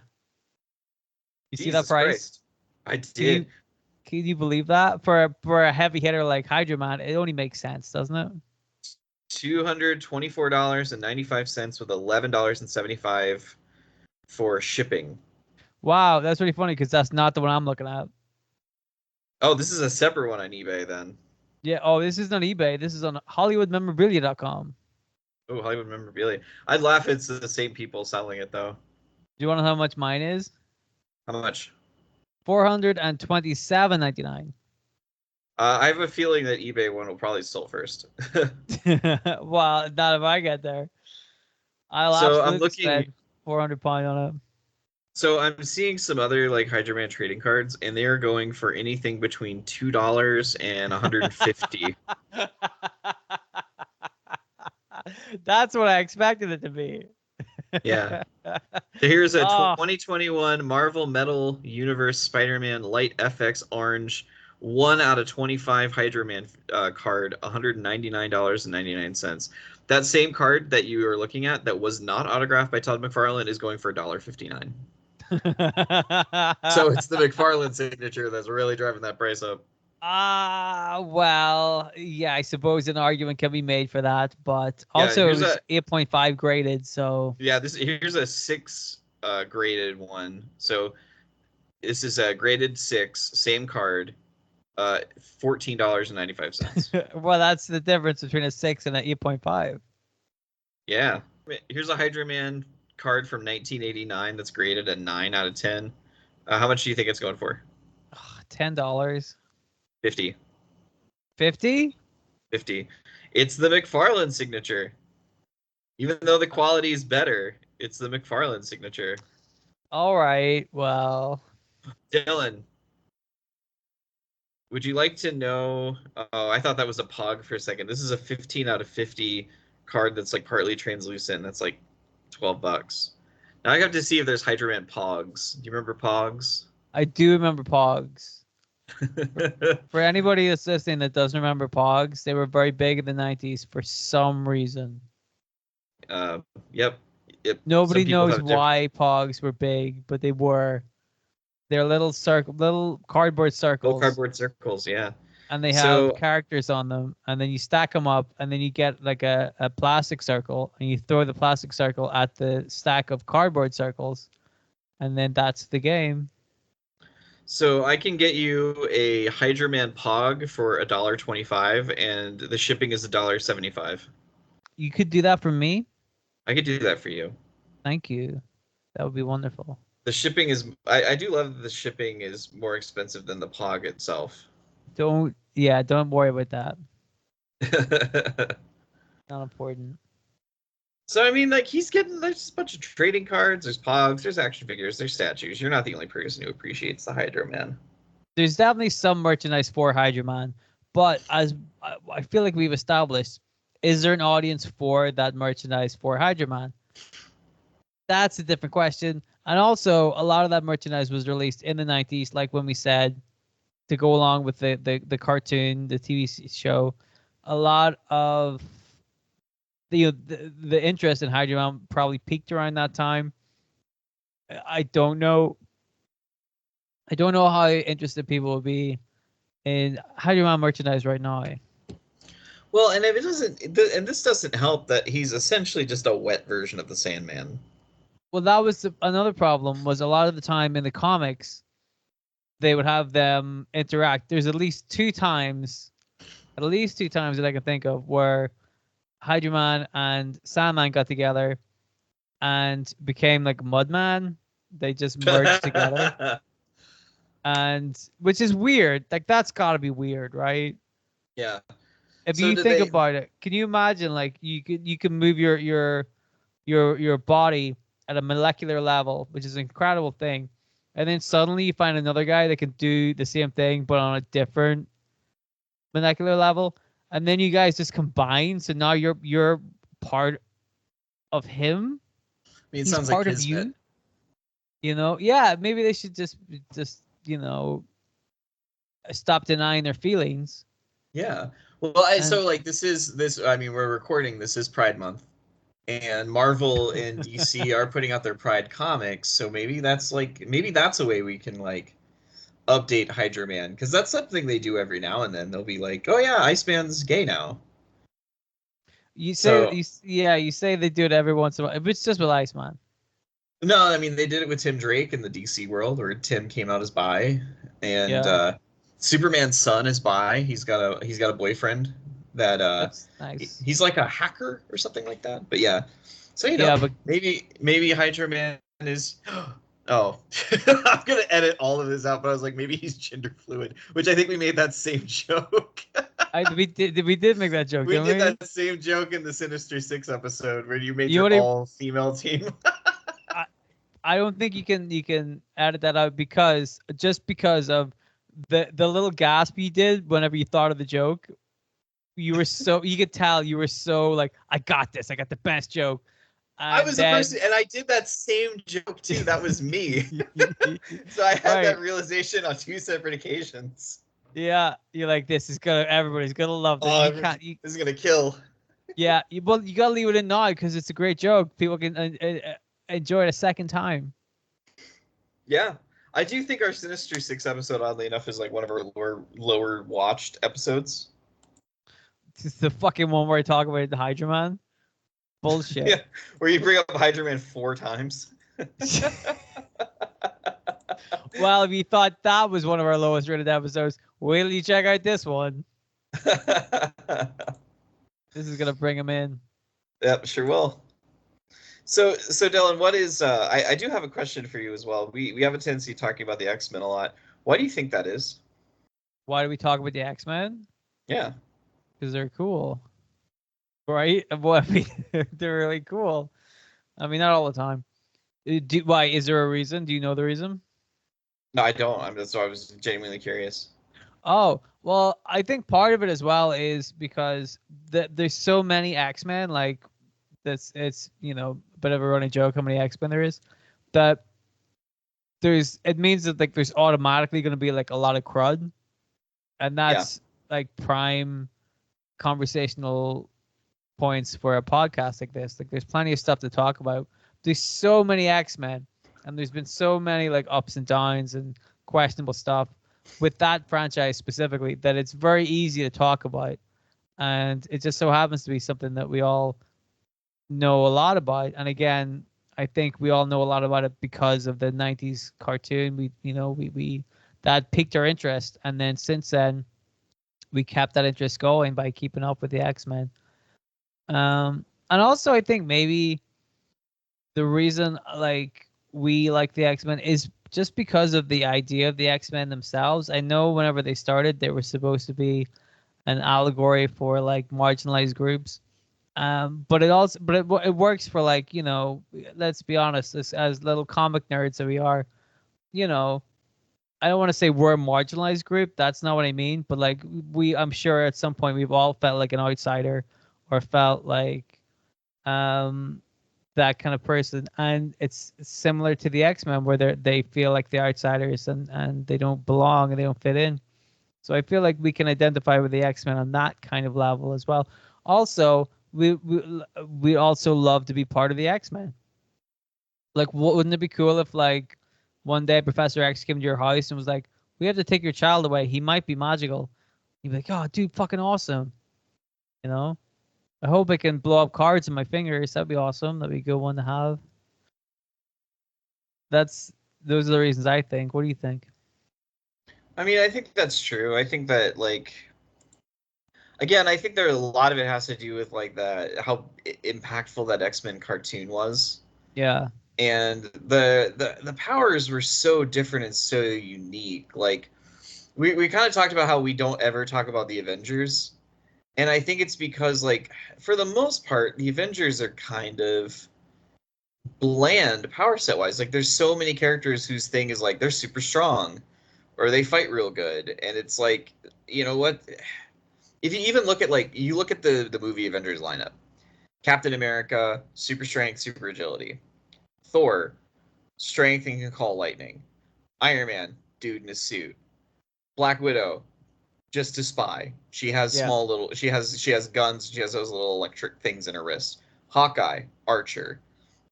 you see that Jesus price? Christ. I Can you did. can you believe that for a heavy hitter like Hydro Man? It only makes sense, doesn't it? $224.95 with $11.75 for shipping. Wow, that's really funny because that's not the one I'm looking at. Oh, this is a separate one on eBay then. Yeah. Oh, this isn't on eBay. This is on HollywoodMemorabilia.com. Oh, Hollywood memorabilia. I'd laugh it's the same people selling it though. Do you want to know how much mine is? How much? $427.99. I have a feeling that eBay one will probably sell first. Well, not if I get there. I'll So I'm absolutely looking. spend £400 on it. So I'm seeing some other like Hydro Man trading cards, and they are going for anything between $2 and 150. That's what I expected it to be. Yeah. So here's a Oh, 2021 Marvel Metal Universe Spider-Man Light FX Orange, 1 out of 25 Hydro Man card, $199.99. That same card that you are looking at that was not autographed by Todd McFarlane is going for $1.59. So it's the McFarlane signature that's really driving that price up. well, yeah, I suppose an argument can be made for that, but Yeah, also it was 8.5 graded, so this here's a 6 graded one. So this is a graded 6, same card, $14.95. well, that's the difference between a 6 and an 8.5. Yeah. Here's a Hydro Man card from 1989 that's graded a 9 out of 10. How much do you think it's going for? $10. 50. 50? 50. It's the McFarlane signature. Even though the quality is better, it's the McFarlane signature. All right. Well, Dylan, would you like to know? Oh, I thought that was a Pog for a second. This is a 15 out of 50 card that's like partly translucent. That's like $12. Now I have to see if there's Hydro Man Pogs. Do you remember Pogs? I do remember Pogs. For anybody that's listening that doesn't remember Pogs, they were very big in the 90s for some reason. uh, yep. Yep. Some Nobody people knows have different why Pogs were big, but they were. They're little cardboard little circles, cardboard circles. Yeah. and they have So characters on them, and then you stack them up, and then you get like a plastic circle, and you throw the plastic circle at the stack of cardboard circles, and then that's the game. So I can get you a Hydro Man Pog for $1.25, and the shipping is $1.75. You could do that for me. I could do that for you. Thank you. That would be wonderful. The shipping is I do love that the shipping is more expensive than the Pog itself. Don't worry about that. Not important. So I mean, like there's a bunch of trading cards, there's Pogs, there's action figures, there's statues. You're not the only person who appreciates the Hydro Man. There's definitely some merchandise for Hydro Man, but as I feel like we've established, is there an audience for that merchandise for Hydro Man? That's a different question. And also, a lot of that merchandise was released in the 90s, like when we said, to go along with the cartoon, the TV show. A lot of the interest in Hydro Man probably peaked around that time. I don't know. I don't know how interested people will be in Hydro Man merchandise right now. Well, and if it doesn't, and this doesn't help that he's essentially just a wet version of the Sandman. Well, that was another problem. Was a lot of the time in the comics, they would have them interact. There's at least two times that I can think of where Hydro Man and Sandman got together and became like Mudman. They just merged together, and which is weird. Like that's got to be weird, right? Yeah. If So you did think they? about it, can you imagine like you can move your body at a molecular level, which is an incredible thing, and then suddenly you find another guy that can do the same thing but on a different molecular level, and then you guys just combine, so now you're part of him. I mean, it He's sounds like part of Kismet. you. Yeah, maybe they should just stop denying their feelings. Yeah. Well, And so like this. I mean, we're recording. This is Pride Month, and Marvel and DC are putting out their Pride comics. So maybe that's a way we can like update Hydro Man, because that's something they do every now and then. They'll be like, "Oh yeah, Iceman's gay now." So you say they do it every once in a while. If it's just with Iceman. no, I mean they did it with Tim Drake in the DC world, where Tim came out as bi, and Yeah, Superman's son is bi. He's got a boyfriend that that's nice. he's like a hacker or something like that. But yeah, so Yeah, but maybe Hydro Man is. Oh, I'm gonna edit all of this out, but I was like, maybe he's gender fluid, which I think we made that same joke. we did make that joke, We didn't did we? that same joke in the Sinister Six episode where you made You your only all female team. I, I don't think you can edit that out because of the little gasp you did whenever you thought of the joke. You could tell you were so like, I got this. I got the best joke. I And was the person, then and I did that same joke too. That was me. So I had right. that realization on 2 separate occasions. Yeah, you're like, everybody's gonna love this. Oh, You can't you this is gonna kill. Yeah, you gotta leave it in now because it's a great joke. People can enjoy it a second time. Yeah, I do think our Sinister Six episode, oddly enough, is like one of our lower watched episodes. It's the fucking one where I talk about the Hydra Man. Bullshit. Yeah, where you bring up Hydra Man 4 times. Well, if you thought that was one of our lowest rated episodes, wait till you check out this one. This is gonna bring him in. Yep, sure will. So Dylan, what is I do have a question for you as well. We have a tendency talking about the X-Men a lot. Why do you think that is? Why do we talk about the X-Men? Yeah. Because they're cool, right? Well, I mean, they're really cool. I mean, not all the time. Why? Is there a reason? Do you know the reason? No, I don't. So I was genuinely curious. Oh, well, I think part of it as well is because there's so many X-Men, like it's a bit of a running joke how many X-Men there is, that it means that like there's automatically going to be like a lot of crud, and Yeah. that's like prime conversational points for a podcast like this. Like there's plenty of stuff to talk about. There's so many X-Men, and there's been so many like ups and downs and questionable stuff with that franchise specifically that it's very easy to talk about. And it just so happens to be something that we all know a lot about. And again, I think we all know a lot about it because of the 90s cartoon. We that piqued our interest, and then since then we kept that interest going by keeping up with the X-Men. And also I think maybe the reason like we like the X-Men is just because of the idea of the X-Men themselves. I know whenever they started, they were supposed to be an allegory for like marginalized groups. But it works for like, let's be honest, as little comic nerds that we are, you know, I don't want to say we're a marginalized group. That's not what I mean. But like I'm sure at some point we've all felt like an outsider or felt like um that kind of person. And it's similar to the X-Men where they feel like the outsiders and they don't belong and they don't fit in. So I feel like we can identify with the X-Men on that kind of level as well. Also, we also love to be part of the X-Men. Like, wouldn't it be cool if like one day Professor X came to your house and was like, "We have to take your child away. He might be magical." You'd be like, "Oh, dude, fucking awesome!" You know. I hope I can blow up cards in my fingers. That'd be awesome. That'd be a good one to have. Those are the reasons I think. What do you think? I mean, I think that's true. I think that like again, I think there a lot of it has to do with like that how impactful that X-Men cartoon was. Yeah. And the powers were so different and so unique. Like we kind of talked about how we don't ever talk about the Avengers. And I think it's because like for the most part, the Avengers are kind of bland power set wise. Like there's so many characters whose thing is like they're super strong or they fight real good. And it's like, you know what? If you even look at like you look at the movie Avengers lineup, Captain America, super strength, super agility. Thor, strength and can call lightning. Iron Man, dude in a suit. Black Widow, just a spy. She has Yeah. small little. She has guns. She has those little electric things in her wrist. Hawkeye, archer,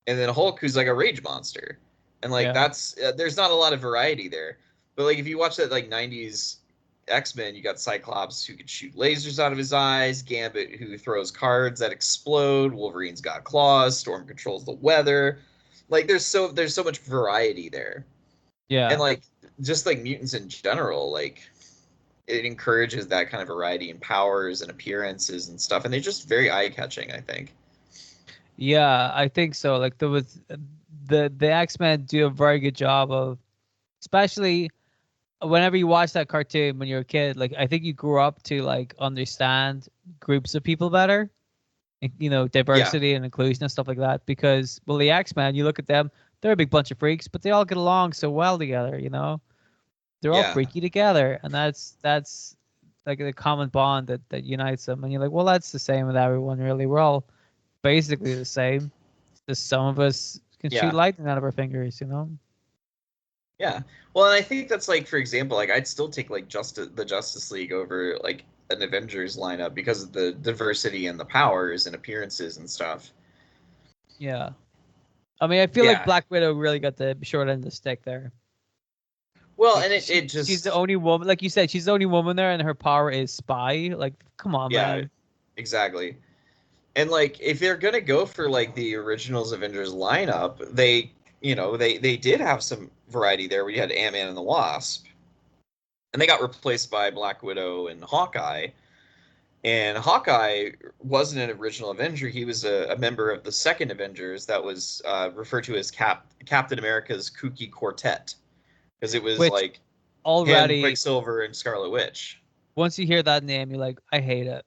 and then Hulk, who's like a rage monster. And like Yeah. that's there's not a lot of variety there. But like if you watch that like '90s X-Men, you got Cyclops who could shoot lasers out of his eyes, Gambit who throws cards that explode, Wolverine's got claws, Storm controls the weather. Like there's so much variety there. And Yeah. like just like mutants in general, like it encourages that kind of variety in powers and appearances and stuff, and they're just very eye-catching, I think. Yeah, I think so. Like the X-Men do a very good job of, especially whenever you watch that cartoon when you're a kid, like I think you grew up to like understand groups of people better, Yeah, diversity and inclusion and stuff like that. Because well, the X-Men, you look at them, they're a big bunch of freaks, but they all get along so well together. They're all Yeah. freaky together, and that's like the common bond that unites them. And you're like, well, that's the same with everyone, really. We're all basically the same. Just some of us can shoot Yeah. lightning out of our fingers. Yeah. Well, and I think that's like, for example, like I'd still take like the Justice League over like an Avengers lineup because of the diversity and the powers and appearances and stuff. Yeah. I mean, I feel like Yeah. Black Widow really got the short end of the stick there. Well, Like and it she's the just only woman, like you said, she's the only woman there, and her power is spy. Like, come on, yeah, man. exactly. And like if they're gonna go for like the originals Avengers lineup, they did have some variety there. We had Ant-Man and the Wasp, and they got replaced by Black Widow and Hawkeye. And Hawkeye wasn't an original Avenger. He was a member of the second Avengers that was referred to as Captain America's Kooky Quartet because it was Which like him, already, Quicksilver, and Scarlet Witch. once you hear that name, you're like, I hate it.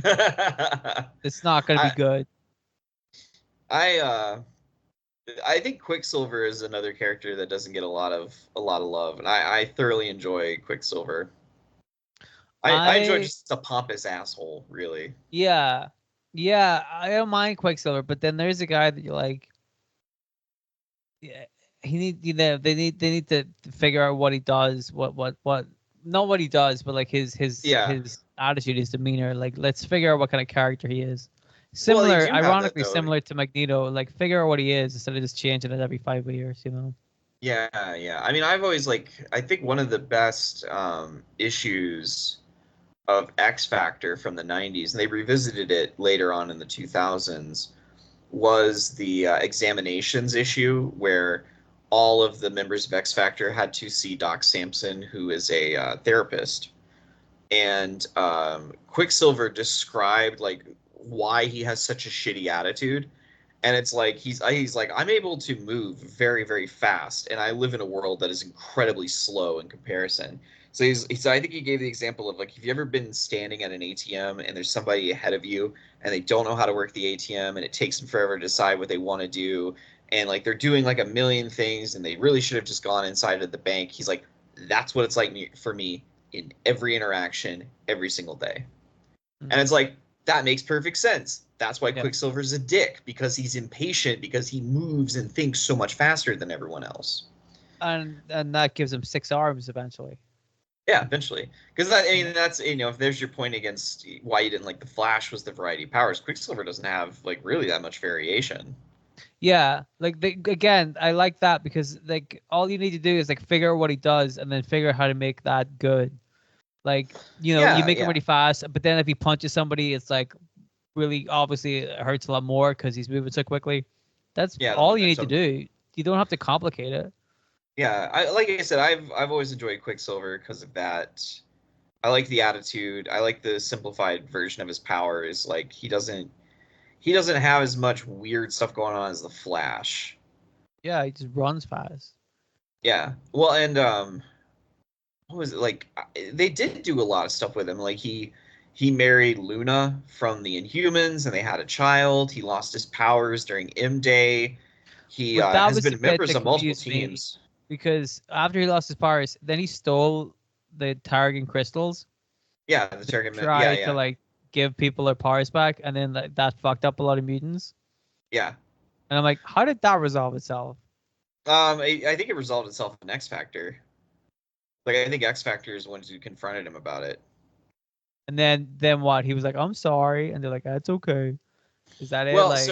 I It's not gonna be good. I I think Quicksilver is another character that doesn't get a lot of love, and I thoroughly enjoy Quicksilver. I enjoy I just a pompous asshole, really. Yeah, yeah, I don't mind Quicksilver, but then there's a guy that you're like, yeah, they need to figure out what he does, what, not what he does, but like Yeah. his attitude, his demeanor. Like, let's figure out what kind of character he is. Well, they Similar, do have that ironically though. similar to Magneto. Like, figure out what he is instead of just changing it every 5 years. Yeah, yeah. I mean, I've always like I think one of the best issues of X Factor from the 90s, and they revisited it later on in the 2000s, was the examinations issue where all of the members of X Factor had to see Doc Samson, who is a therapist. And Quicksilver described like why he has such a shitty attitude, and it's like he's like I'm able to move very very fast, and I live in a world that is incredibly slow in comparison. So I think he gave the example of like have you ever been standing at an ATM and there's somebody ahead of you and they don't know how to work the ATM and it takes them forever to decide what they want to do, and like they're doing like a million things and they really should have just gone inside of the bank. He's like that's what it's like for me in every interaction every single day. And Mm. it's like, that makes perfect sense. That's why Yeah, Quicksilver's a dick, because he's impatient, because he moves and thinks so much faster than everyone else. and that gives him 6 arms eventually. Yeah, eventually. Because that, I Yeah. mean, that's, if there's your point against why you didn't like the Flash was the variety of powers, Quicksilver doesn't have, like, really that much variation. Yeah, like again, I like that because like all you need to do is like figure out what he does and then figure out how to make that good. Like, you Yeah, make him yeah. really fast, but then if he punches somebody, it's like really obviously it hurts a lot more because he's moving so quickly. That's Yeah, the all you need to momentum. do. You don't have to complicate it. Yeah, like I said, I've always enjoyed Quicksilver because of that. I like the attitude. I like the simplified version of his powers. Like he doesn't have as much weird stuff going on as the Flash. Yeah, he just runs fast. Yeah. Well, and what was it like? They did do a lot of stuff with him. Like he married Luna from the Inhumans, and they had a child. He lost his powers during M Day. He But that has was the been bit members that of multiple confused me teams. because after he lost his powers, then he stole the Targan crystals, Yeah, the Target. Yeah, tried to yeah, like give people their powers back, and then like, that fucked up a lot of mutants. yeah. And I'm like, how did that resolve itself? I think it resolved itself in X Factor. Like I think X Factor is the ones who confronted him about it. And then what? He was like, I'm sorry, and they're like, that's okay. Is that it? Well, Like,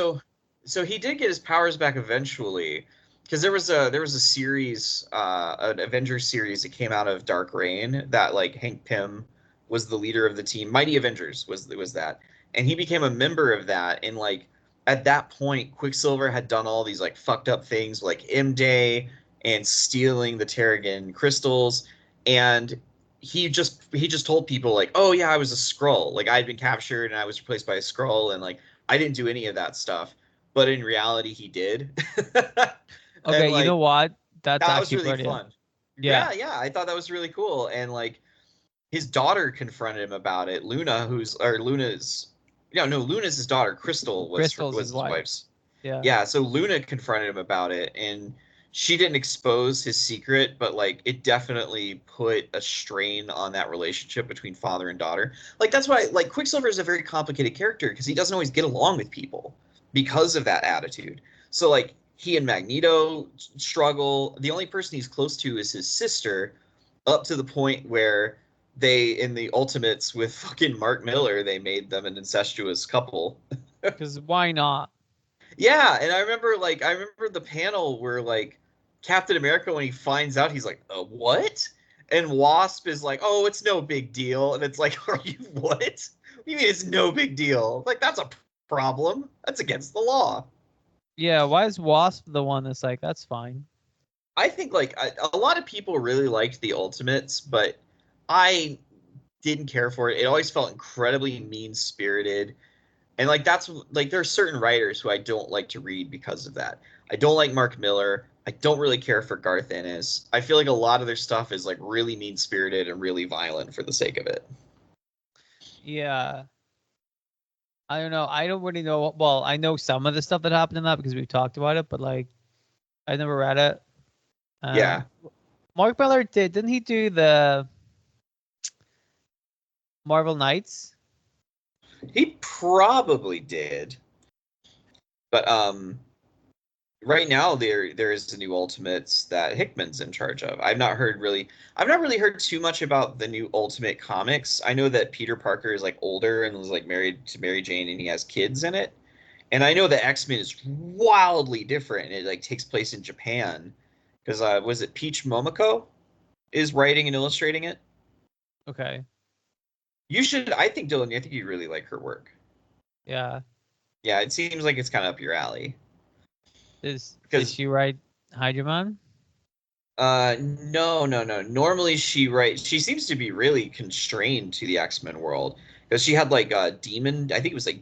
so he did get his powers back eventually, because there was a series, an Avengers series that came out of Dark Reign that like Hank Pym was the leader of the team. Mighty Avengers was that, and he became a member of that. And like at that point, Quicksilver had done all these like fucked up things, like M Day and stealing the Terrigen crystals, and he just told people like, oh yeah, I was a Skrull, like I had been captured and I was replaced by a Skrull, and like I didn't do any of that stuff, but in reality, he did. And okay, you know like what? That's that was actually really brilliant. fun. Yeah. Yeah, yeah, I thought that was really cool. And like his daughter confronted him about it. Luna's, no, Luna's his daughter. Crystal was Crystal's was his his wife. wife's. Yeah. Yeah, so Luna confronted him about it, and she didn't expose his secret, but like it definitely put a strain on that relationship between father and daughter. Like that's why like Quicksilver is a very complicated character because he doesn't always get along with people because of that attitude. So like he and Magneto struggle. The only person he's close to is his sister, up to the point where they in the Ultimates with fucking Mark Miller, they made them an incestuous couple. Because why not? Yeah, and I remember the panel where like Captain America when he finds out he's like, what?" And Wasp is like, "Oh, it's no big deal." And it's like, "Are you what? What do you mean it's no big deal? Like that's a problem. That's against the law." Yeah, why is Wasp the one that's like, that's fine? I think like a lot of people really liked the Ultimates, but I didn't care for it. It always felt incredibly mean-spirited. And like that's like there are certain writers who I don't like to read because of that. I don't like Mark Miller. I don't really care for Garth Ennis. I feel like a lot of their stuff is like really mean spirited and really violent for the sake of it. Yeah. I don't know. I don't really know. Well, I know some of the stuff that happened in that because we've talked about it, but like I never read it. Yeah, Um, Mark Miller didn't he do the Marvel Knights? he probably did, but right now there is the new Ultimates that Hickman's in charge of. I've not really heard too much about the new Ultimate comics. I know that Peter Parker is like older and was like married to Mary Jane and he has kids in it. And I know that X-Men is wildly different. It like takes place in Japan because was it Peach Momoko is writing and illustrating it? Okay. You should. I think Dylan. I think you really like her work. Yeah. Yeah, it seems like it's kind of up your alley. Did Because she write Hydra Man? no, no, no. Normally she writes. She seems to be really constrained to the X-Men world because she had like Demon. I think it was like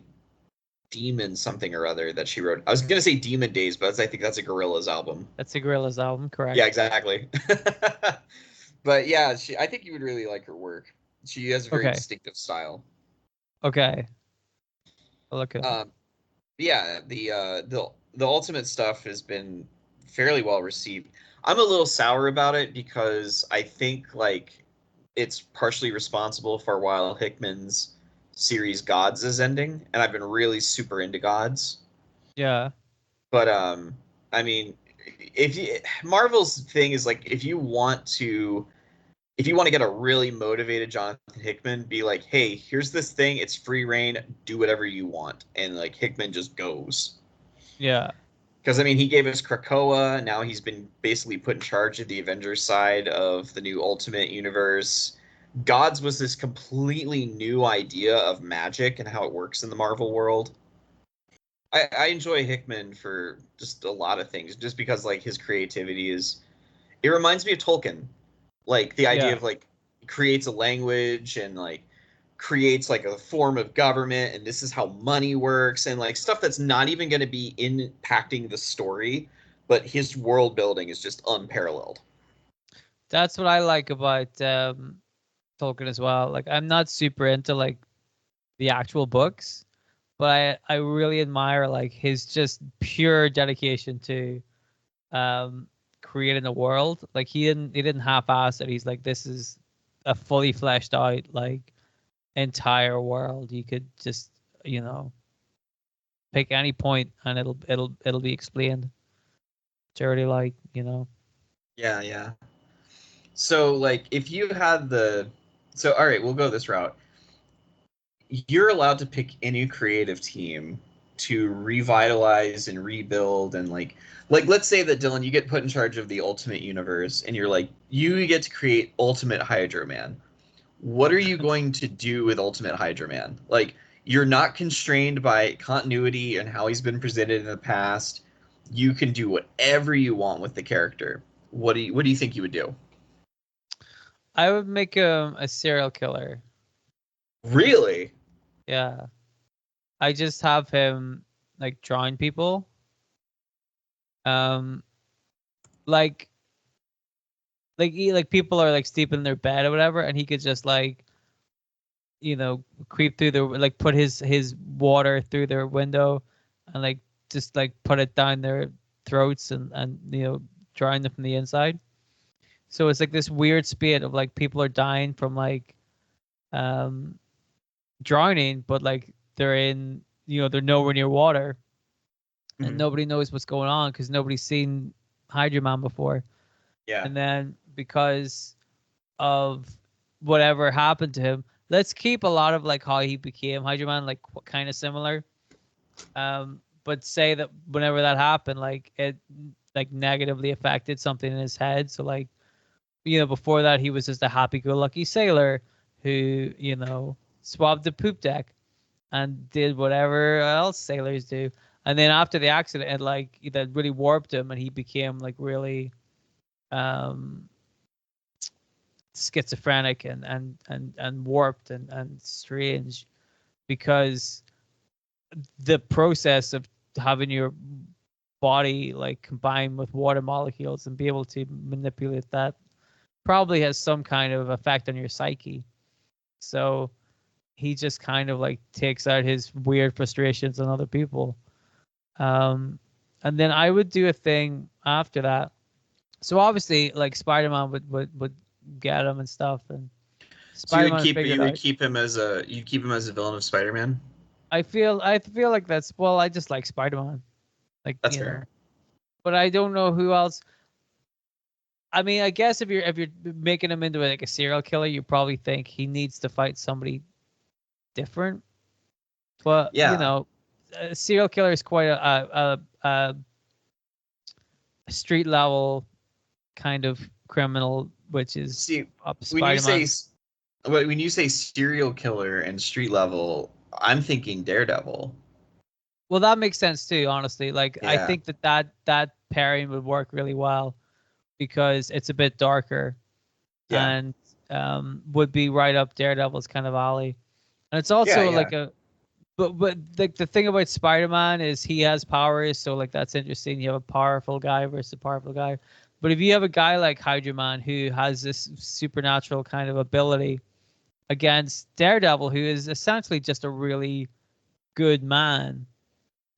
Demon something or other that she wrote. I was gonna say Demon Days, but I think that's a Gorillaz album. That's a Gorillaz album, Yeah, correct? exactly. But yeah, I think you would really like her work. She has a very Okay. distinctive style. Okay. I'll look it up. Um, yeah, the Ultimate stuff has been fairly well received. I'm a little sour about it because I think like it's partially responsible for while Hickman's series Gods is ending, and I've been really super into Gods. Yeah. But I mean, if you Marvel's thing is like if you want to get a really motivated Jonathan Hickman, be like, hey, here's this thing, it's free reign, do whatever you want, and like Hickman just goes. Yeah. Because I mean, he gave us Krakoa. Now he's been basically put in charge of the Avengers side of the new Ultimate Universe. Gods was this completely new idea of magic and how it works in the Marvel world. I enjoy Hickman for just a lot of things, just because like his creativity is. It reminds me of Tolkien, like the idea Yeah. of like creates a language and like creates like a form of government and this is how money works and like stuff that's not even going to be impacting the story, but his world building is just unparalleled. That's what I like about Tolkien as well. Like I'm not super into like the actual books, but I really admire like his just pure dedication to um creating a world. Like he didn't half-ass it. He's like, this is a fully fleshed out like entire world. You could just, you know, pick any point and it'll be explained. It's already like, you know. Yeah, yeah. So like if you had the so all right, we'll go this route. You're allowed to pick any creative team to revitalize and rebuild and like let's say that Dylan you get put in charge of the Ultimate Universe and you're like you get to create Ultimate Hydro Man. What are you going to do with Ultimate Hydro Man? Like you're not constrained by continuity and how he's been presented in the past. You can do whatever you want with the character. What do you think you would do? I would make him a serial killer. Really? Yeah. I just have him like drawing people. Um like like people are like sleeping in their bed or whatever, and he could just like, you know, creep through the like put his water through their window and like just like put it down their throats and drown them from the inside. So it's like this weird spit of like people are dying from like um drowning, but like they're nowhere near water, and Mhm. nobody knows what's going on because nobody's seen Hydro Man before. Yeah. And then because of whatever happened to him, let's keep a lot of like how he became Hydro Man, like kind of similar. But say that whenever that happened, like it like negatively affected something in his head. So like before that he was just a happy-go-lucky sailor who swabbed the poop deck and did whatever else sailors do. And then after the accident, it like that really warped him, and he became like really um, schizophrenic and warped and strange because the process of having your body like combine with water molecules and be able to manipulate that probably has some kind of effect on your psyche. So he just kind of like takes out his weird frustrations on other people. And then I would do a thing after that. So obviously, like Spider-Man would get him and stuff, and So Spider-Man figured you would out. keep him as a villain of Spider-Man. I feel like that's well. I just like Spider-Man, like That's fair. but I don't know who else. I mean, I guess if you're making him into like a serial killer, you probably think he needs to fight somebody different. But Yeah. a serial killer is quite a street level kind of criminal, which is See, up when you say Spider-Man. when you say serial killer and street level, I'm thinking Daredevil. Well, that makes sense too, honestly. Like I Yeah. think that pairing would work really well because it's a bit darker Yeah. and would be right up Daredevil's kind of alley. And it's Yeah. also Yeah. like but like the thing about Spider-Man is he has powers, so like that's interesting. You have a powerful guy versus a powerful guy. But if you have a guy like Hydro Man who has this supernatural kind of ability against Daredevil, who is essentially just a really good man.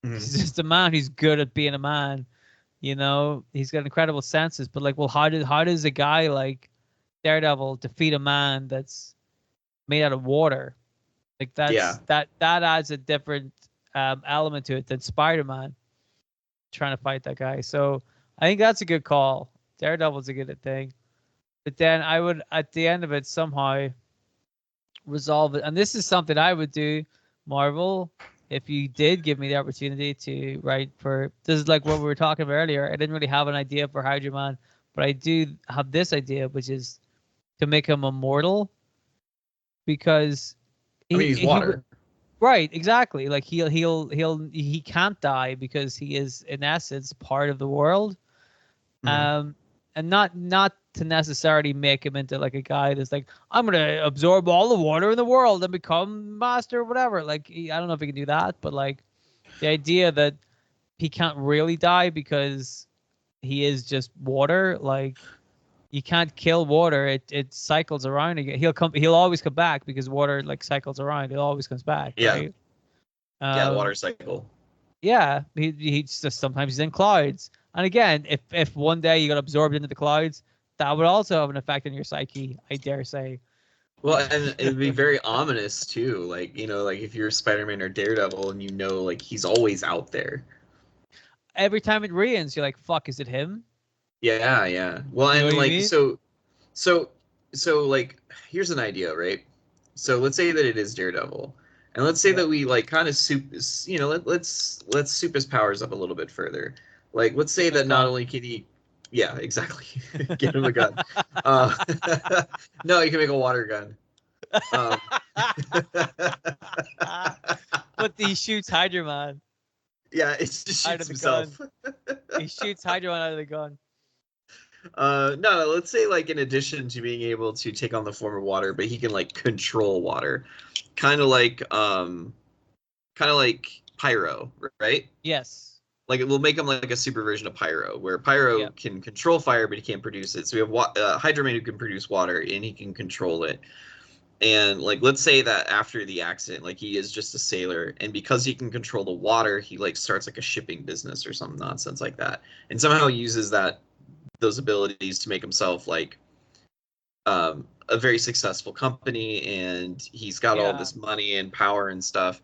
Mhm. He's just a man who's good at being a man. He's got incredible senses. But like, well, how does a guy like Daredevil defeat a man that's made out of water? Like Yeah. that adds a different element to it than Spider-Man trying to fight that guy. So I think that's a good call. Daredevil's a good thing. But then I would at the end of it somehow resolve it. And this is something I would do, Marvel, if you did give me the opportunity to write for. This is like what we were talking about earlier. I didn't really have an idea for Hydro Man, but I do have this idea, which is to make him immortal because I mean, he he's he would. water. Right, exactly. Like he can't die because he is in essence part of the world. Mhm. Um, and not to necessarily make him into like a guy that's like I'm gonna absorb all the water in the world and become master or whatever. Like I don't know if he can do that, but like the idea that he can't really die because he is just water. Like you can't kill water; it cycles around again. He'll always come back because water like cycles around. It always comes back, Yeah. right? Yeah. The water Um, cycle. yeah, he's just sometimes he's in clouds. And again, if one day you got absorbed into the clouds, that would also have an effect on your psyche, I dare say. Well, and it'd be very ominous too. Like, like if you're Spider-Man or Daredevil and like he's always out there. Every time it rains, you're like, fuck, is it him? Yeah, yeah. Well, You know and what I like mean? so like here's an idea, right? So let's say that it is Daredevil. And let's say Yeah. that we like kind of let's soup his powers up a little bit further. Like let's say Give him a that not gun. only can he yeah, exactly. Get him a gun. Uh no, he can make a water gun. Um But he shoots Hydro Man yeah, it just out shoots of the gun. himself. He shoots Hydro Man out of the gun. No, let's say like in addition to being able to take on the form of water, but he can like control water, kind of like Pyro, right? Yes. Like it will make him like a super version of Pyro, where Pyro Yeah. can control fire, but he can't produce it. So we have Hydro Man who can produce water and he can control it. And like, let's say that after the accident, like he is just a sailor, and because he can control the water, he like starts like a shipping business or some nonsense like that, and somehow uses those abilities to make himself like a very successful company, and he's got all Yeah. this money and power and stuff.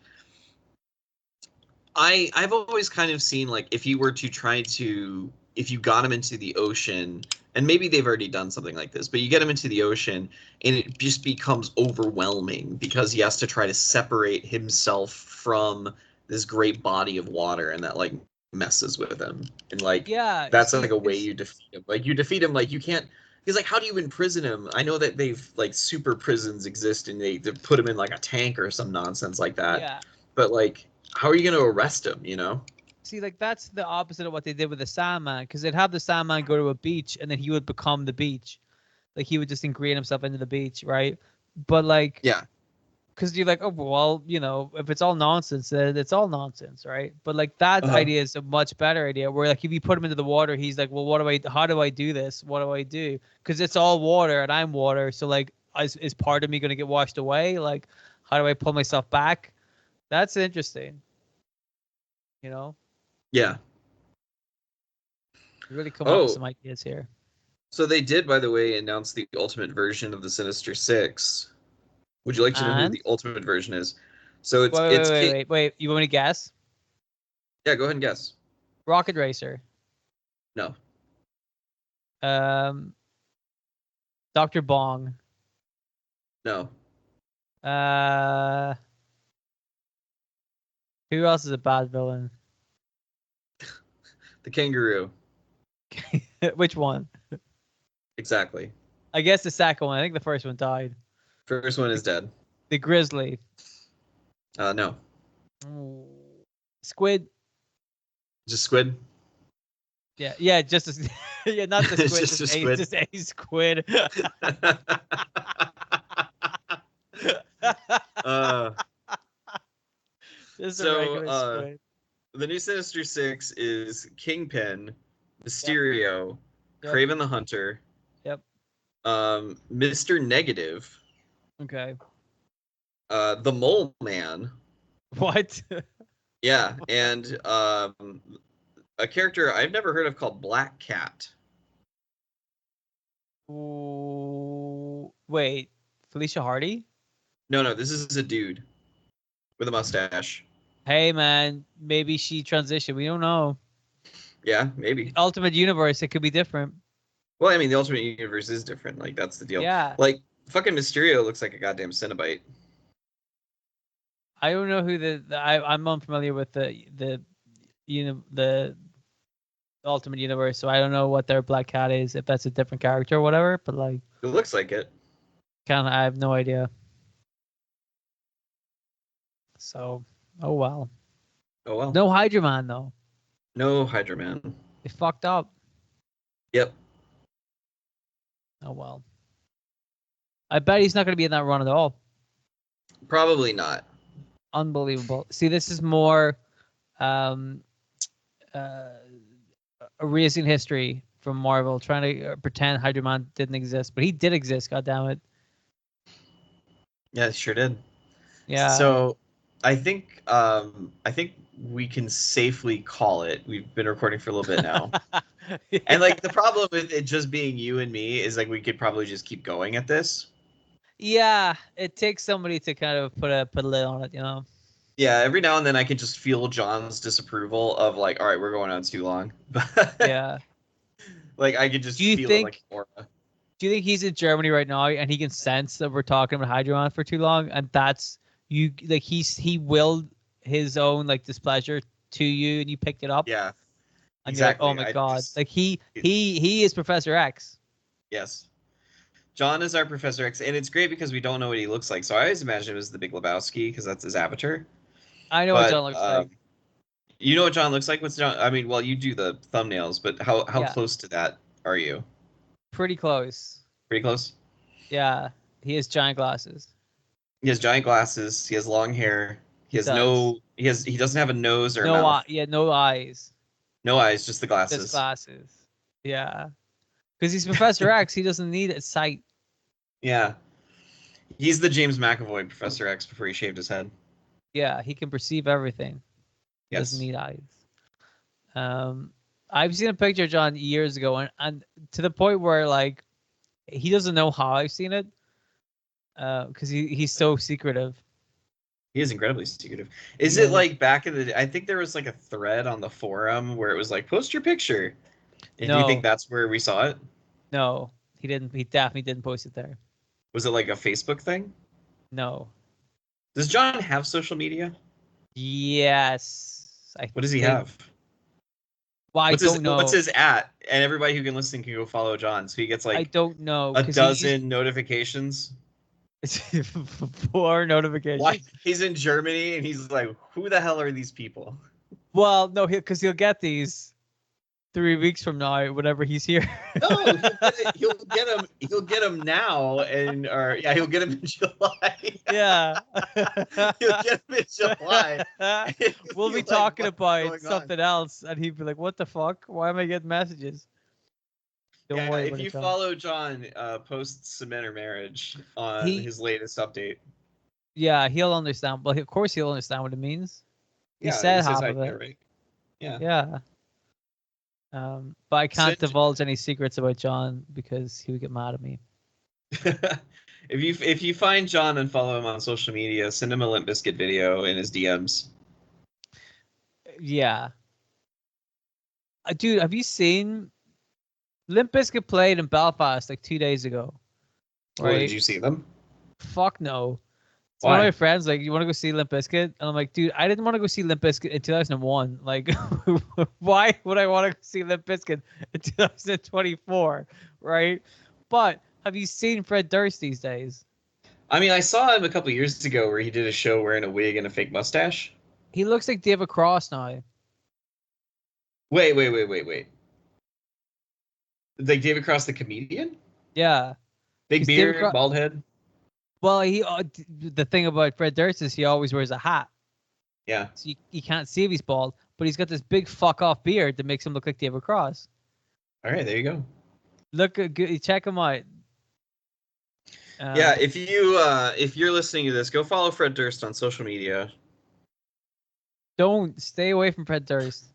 I've always kind of seen like if you were to try to if you got him into the ocean, and maybe they've already done something like this, but you get him into the ocean and it just becomes overwhelming because he has to try to separate himself from this great body of water, and that like messes with him. And like Yeah. You that's see, like a way because you defeat him. Like you defeat him, like you can't, because like how do you imprison him? I know that they've like super prisons exist and they put him in like a tank or some nonsense like that. yeah. But like how are you going to arrest him, you know? See, like that's the opposite of what they did with the Sandman, because they'd have the Sandman go to a beach and then he would become the beach. Like he would just ingrain himself into the beach, right? But like, Yeah. because you're like, oh well, if it's all nonsense, then it's all nonsense, right? But like that Uh-huh. idea is a much better idea. Where like if you put him into the water, he's like, well, how do I do this? What do I do? Because it's all water and I'm water, so like, is part of me gonna get washed away? Like, how do I pull myself back? That's interesting. You know, Yeah. you really come up with Oh, some ideas here. so they did, by the way, announce the ultimate version of the Sinister Six. Would you like to know who And the ultimate version is? So wait, wait, it's wait, King. wait, wait. You want me to guess? Yeah, go ahead and guess. Rocket Racer. No, Um, Doctor Bong. no. Uh, who else is a bad villain? The kangaroo. Which one? Exactly. I guess the second one. I think the first one died. First one The, is dead. the grizzly. No, Ooh. Squid. just squid. Yeah, yeah, just a, yeah, not the It's squid, just a squid. just a squid. uh, Just a so regular squid. the new Sinister Six is Kingpin, Yep, Mysterio, yep, Kraven the Hunter, yep. Mr. Negative, Okay. the Mole Man. What? Yeah, and a character I've never heard of called Black Cat. Ooh, wait, Felicia Hardy? No, no, this is a dude with a mustache. Hey man, maybe she transitioned. We don't know. Yeah, The maybe. Ultimate Universe, it could be different. Well, I mean, the Ultimate Universe is different. Like, that's the deal. Yeah. Like, fucking Mysterio looks like a goddamn Cenobite. I don't know who I'm unfamiliar with the Ultimate Universe, so I don't know what their Black Cat is, if that's a different character or whatever. But like, It looks like it. kind of, I have no idea. So, oh well. Oh well. No Hydra Man though. No Hydra Man. They fucked up. Yep. Oh well. I bet he's not going to be in that run at all. Probably not. Unbelievable. See, this is more um, uh, erasing history from Marvel, trying to pretend Hydra Man didn't exist, but he did exist. God damn it. Yeah, it sure did. Yeah. So, I think we can safely call it. We've been recording for a little bit now. And Yeah. like the problem with it just being you and me is like we could probably just keep going at this. Yeah, it takes somebody to kind of put a lid on it, you know. Yeah, every now and then I can just feel John's disapproval of like, all right, we're going on too long. But Yeah. like I could Do just you feel it like think an aura. do you think he's in Germany right now and he can sense that we're talking about Hydra Man for too long, and that's you like he willed his own like displeasure to you and you picked it up Yeah, and you're like, oh exactly. my I god, just like he is Professor X. yes. John is our Professor X, and it's great because we don't know what he looks like. So I always imagine it was the Big Lebowski because that's his avatar. I know what But John looks like. you know what John looks like? What's John? I mean, well, you do the thumbnails, but how Yeah, close to that are you? pretty close. Pretty close. Yeah, he has giant glasses. He has giant glasses. He has long hair. He He has does. no. He doesn't have a nose or a No eye. mouth. Yeah, no eyes. No eyes, just the Just glasses. glasses. Yeah, because he's Professor X. He doesn't need a sight. Yeah. He's the James McAvoy Professor X before he shaved his head. Yeah, he can perceive everything. He doesn't Yes. need eyes. I've seen a picture of John years ago, and to the point where like he doesn't know how I've seen it, because he's so secretive. He is incredibly secretive. Is He it is. like back in the day? I think there was like a thread on the forum where it was like, post your picture. And do you think No, that's where we saw it? no, he didn't. He definitely didn't post it there. Was it like a Facebook thing? No. Does John have social media? Yes, I What does he think. have? Well, I don't What's know. his at? And everybody who can listen can go follow John. So he gets I like don't know a because he used dozen notifications. four Why notifications. he's in Germany and he's like, who the hell are these people? Well, no, because he'll get these 3 weeks from now, whenever he's here. No, He'll get him now, and or yeah, he'll get him in July. Yeah. He'll get him in July. And We'll he'll be be like, talking what's about going on? something else, and he'd be like, "What the fuck? Why am I getting messages?" Don't Yeah, worry if about it, you John. follow John post cement or marriage on He, his latest update, yeah, he'll understand. Well, of course, he'll understand what it means. He yeah, he said says half I of get it. it right. Yeah. Yeah. But I can't Send divulge any secrets about John because he would get mad at me. if you find John and follow him on social media, send him a Limp Bizkit video in his DMs. Yeah. Dude, have you seen Limp Bizkit played in Belfast like 2 days ago? Oh, did Right? you see them? Fuck no. It's one of my Why? friends like, you want to go see Limp Bizkit? And I'm like, dude, I didn't want to go see Limp Bizkit in 2001. Like, why would I want to see Limp Bizkit in 2024? Right? But have you seen Fred Durst these days? I mean, I saw him a couple years ago where he did a show wearing a wig and a fake mustache. He looks like David Cross now. Wait. Like David Cross, the comedian? Yeah. Big Because David beard, Cross, bald head. well, the thing about Fred Durst is he always wears a hat. Yeah. So you can't see if he's bald, but he's got this big fuck off beard that makes him look like David Cross. All right, there you go. Look, check him out. Yeah, if you're listening to this, go follow Fred Durst on social media. Don't stay away from Fred Durst.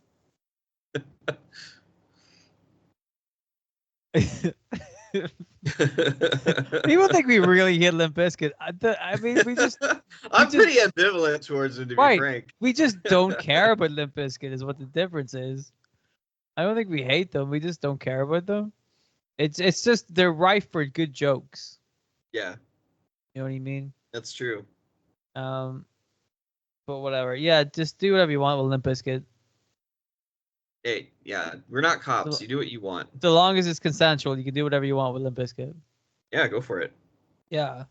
People think we really hit Limp Bizkit. I mean, I'm pretty ambivalent towards him, to be right. frank. We just don't care about Limp Bizkit is what the difference is. I don't think we hate them. We just don't care about them. It's just they're rife for good jokes. Yeah, You know what I mean? that's true. Um, but whatever. Yeah, just do whatever you want with Limp Bizkit. Hey, yeah, we're not cops. You do what you want. So long as it's consensual, you can do whatever you want with Limp Bizkit. Yeah, go for it. Yeah.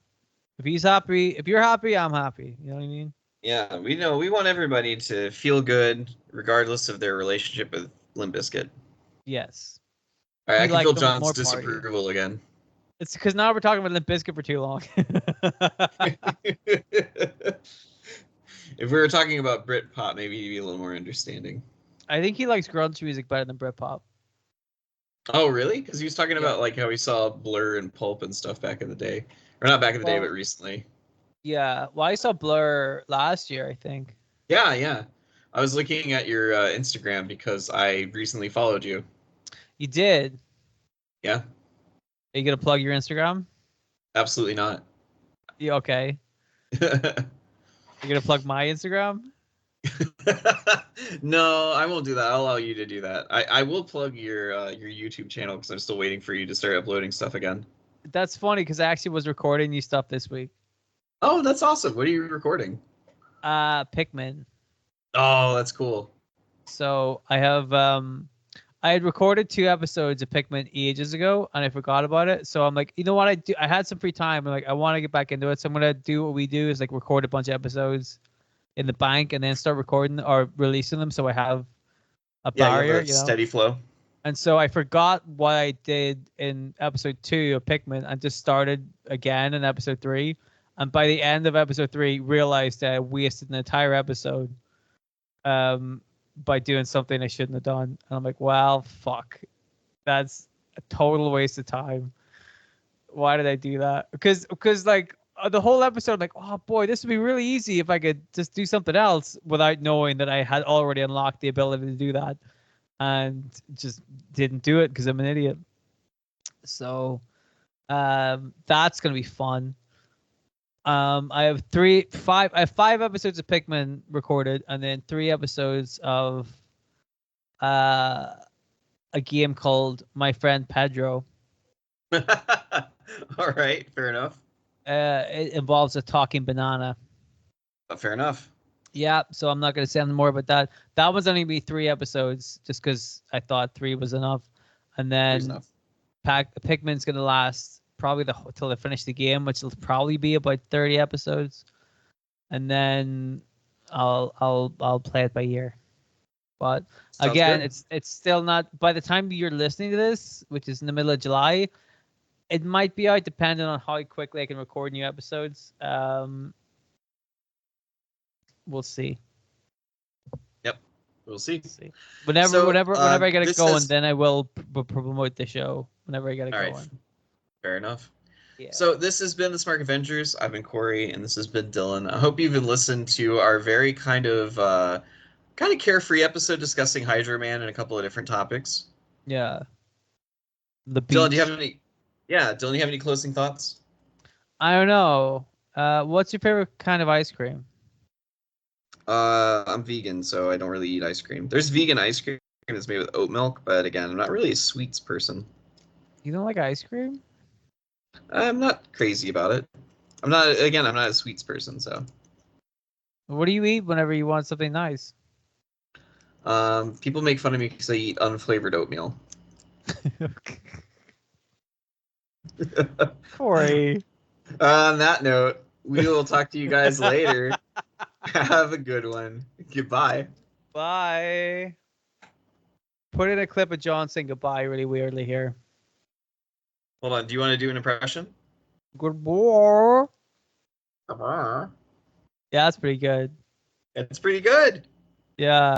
If he's happy, if you're happy, I'm happy. You know what I mean? Yeah, we want everybody to feel good, regardless of their relationship with Limp Bizkit. Yes. All right, He I can liked feel them John's more party. disapproval again. It's because now we're talking about Limp Bizkit for too long. If we were talking about Britpop, maybe he'd be a little more understanding. I think he likes grunge music better than Britpop. Oh, really? Because he was talking Yeah. about like how he saw Blur and Pulp and stuff back in the day, or not back in the day, Well, but recently. yeah. Well, I saw Blur last year, I think. Yeah. I was looking at your Instagram because I recently followed you. You did. Yeah, Are you gonna plug your Instagram? absolutely not. Yeah, okay. You're gonna plug my Instagram? No, I won't do that. I'll allow you to do that. I will plug your YouTube channel because I'm still waiting for you to start uploading stuff again. That's funny because I actually was recording new stuff this week. Oh, that's awesome. What are you recording? Pikmin. Oh, that's cool. So I have I had recorded 2 episodes of Pikmin ages ago and I forgot about it. So I'm like, you know what I had some free time. I'm like, I want to get back into it. So I'm gonna do what we do is like record a bunch of episodes in the bank and then start recording or releasing them so I have a Yeah, you barrier, have a steady flow. And so I forgot what I did in episode 2 of Pikmin and just started again in episode 3. And by the end of episode 3, realized that I wasted an entire episode by doing something I shouldn't have done. And I'm like, well, fuck. That's a total waste of time. Why did I do that? Because like the whole episode, I'm like, oh boy, this would be really easy if I could just do something else without knowing that I had already unlocked the ability to do that, and just didn't do it because I'm an idiot. So that's gonna be fun. I have I have 5 episodes of Pikmin recorded, and then 3 episodes of uh, a game called My Friend Pedro. All right, fair enough. It involves a talking banana. Fair enough. Yeah, so I'm not going to say anything more about that. That one's only be 3 episodes, just because I thought 3 was enough, and Three's then enough. Pikmin's going to last probably till they finish the game, which will probably be about 30 episodes, and then I'll play it by year. But Sounds again, good. it's still not. By the time you're listening to this, which is in the middle of July, it might be out depending on how quickly I can record new episodes. We'll see. Yep, we'll see. Whenever, So, whenever I get it this going, has. then I will promote the show. Whenever I get it All right, going. fair enough. Yeah. So this has been the Smark Avengers. I've been Corey, and this has been Dylan. I hope you've listened to our very kind of carefree episode discussing Hydro Man and a couple of different topics. Yeah. The Dylan, do you beach. have any? Yeah, Dylan, do you have any closing thoughts? I don't know. What's your favorite kind of ice cream? I'm vegan, so I don't really eat ice cream. There's vegan ice cream that's made with oat milk, but again, I'm not really a sweets person. You don't like ice cream? I'm not crazy about it. I'm not a sweets person, so. What do you eat whenever you want something nice? People make fun of me because I eat unflavored oatmeal. Corey. On that note, we will talk to you guys later. Have a good one. Goodbye. Bye. Put in a clip of John saying goodbye really weirdly here. Hold on. Do you want to do an impression? Good boy. Uh-huh. Yeah, that's pretty good. It's pretty good. Yeah.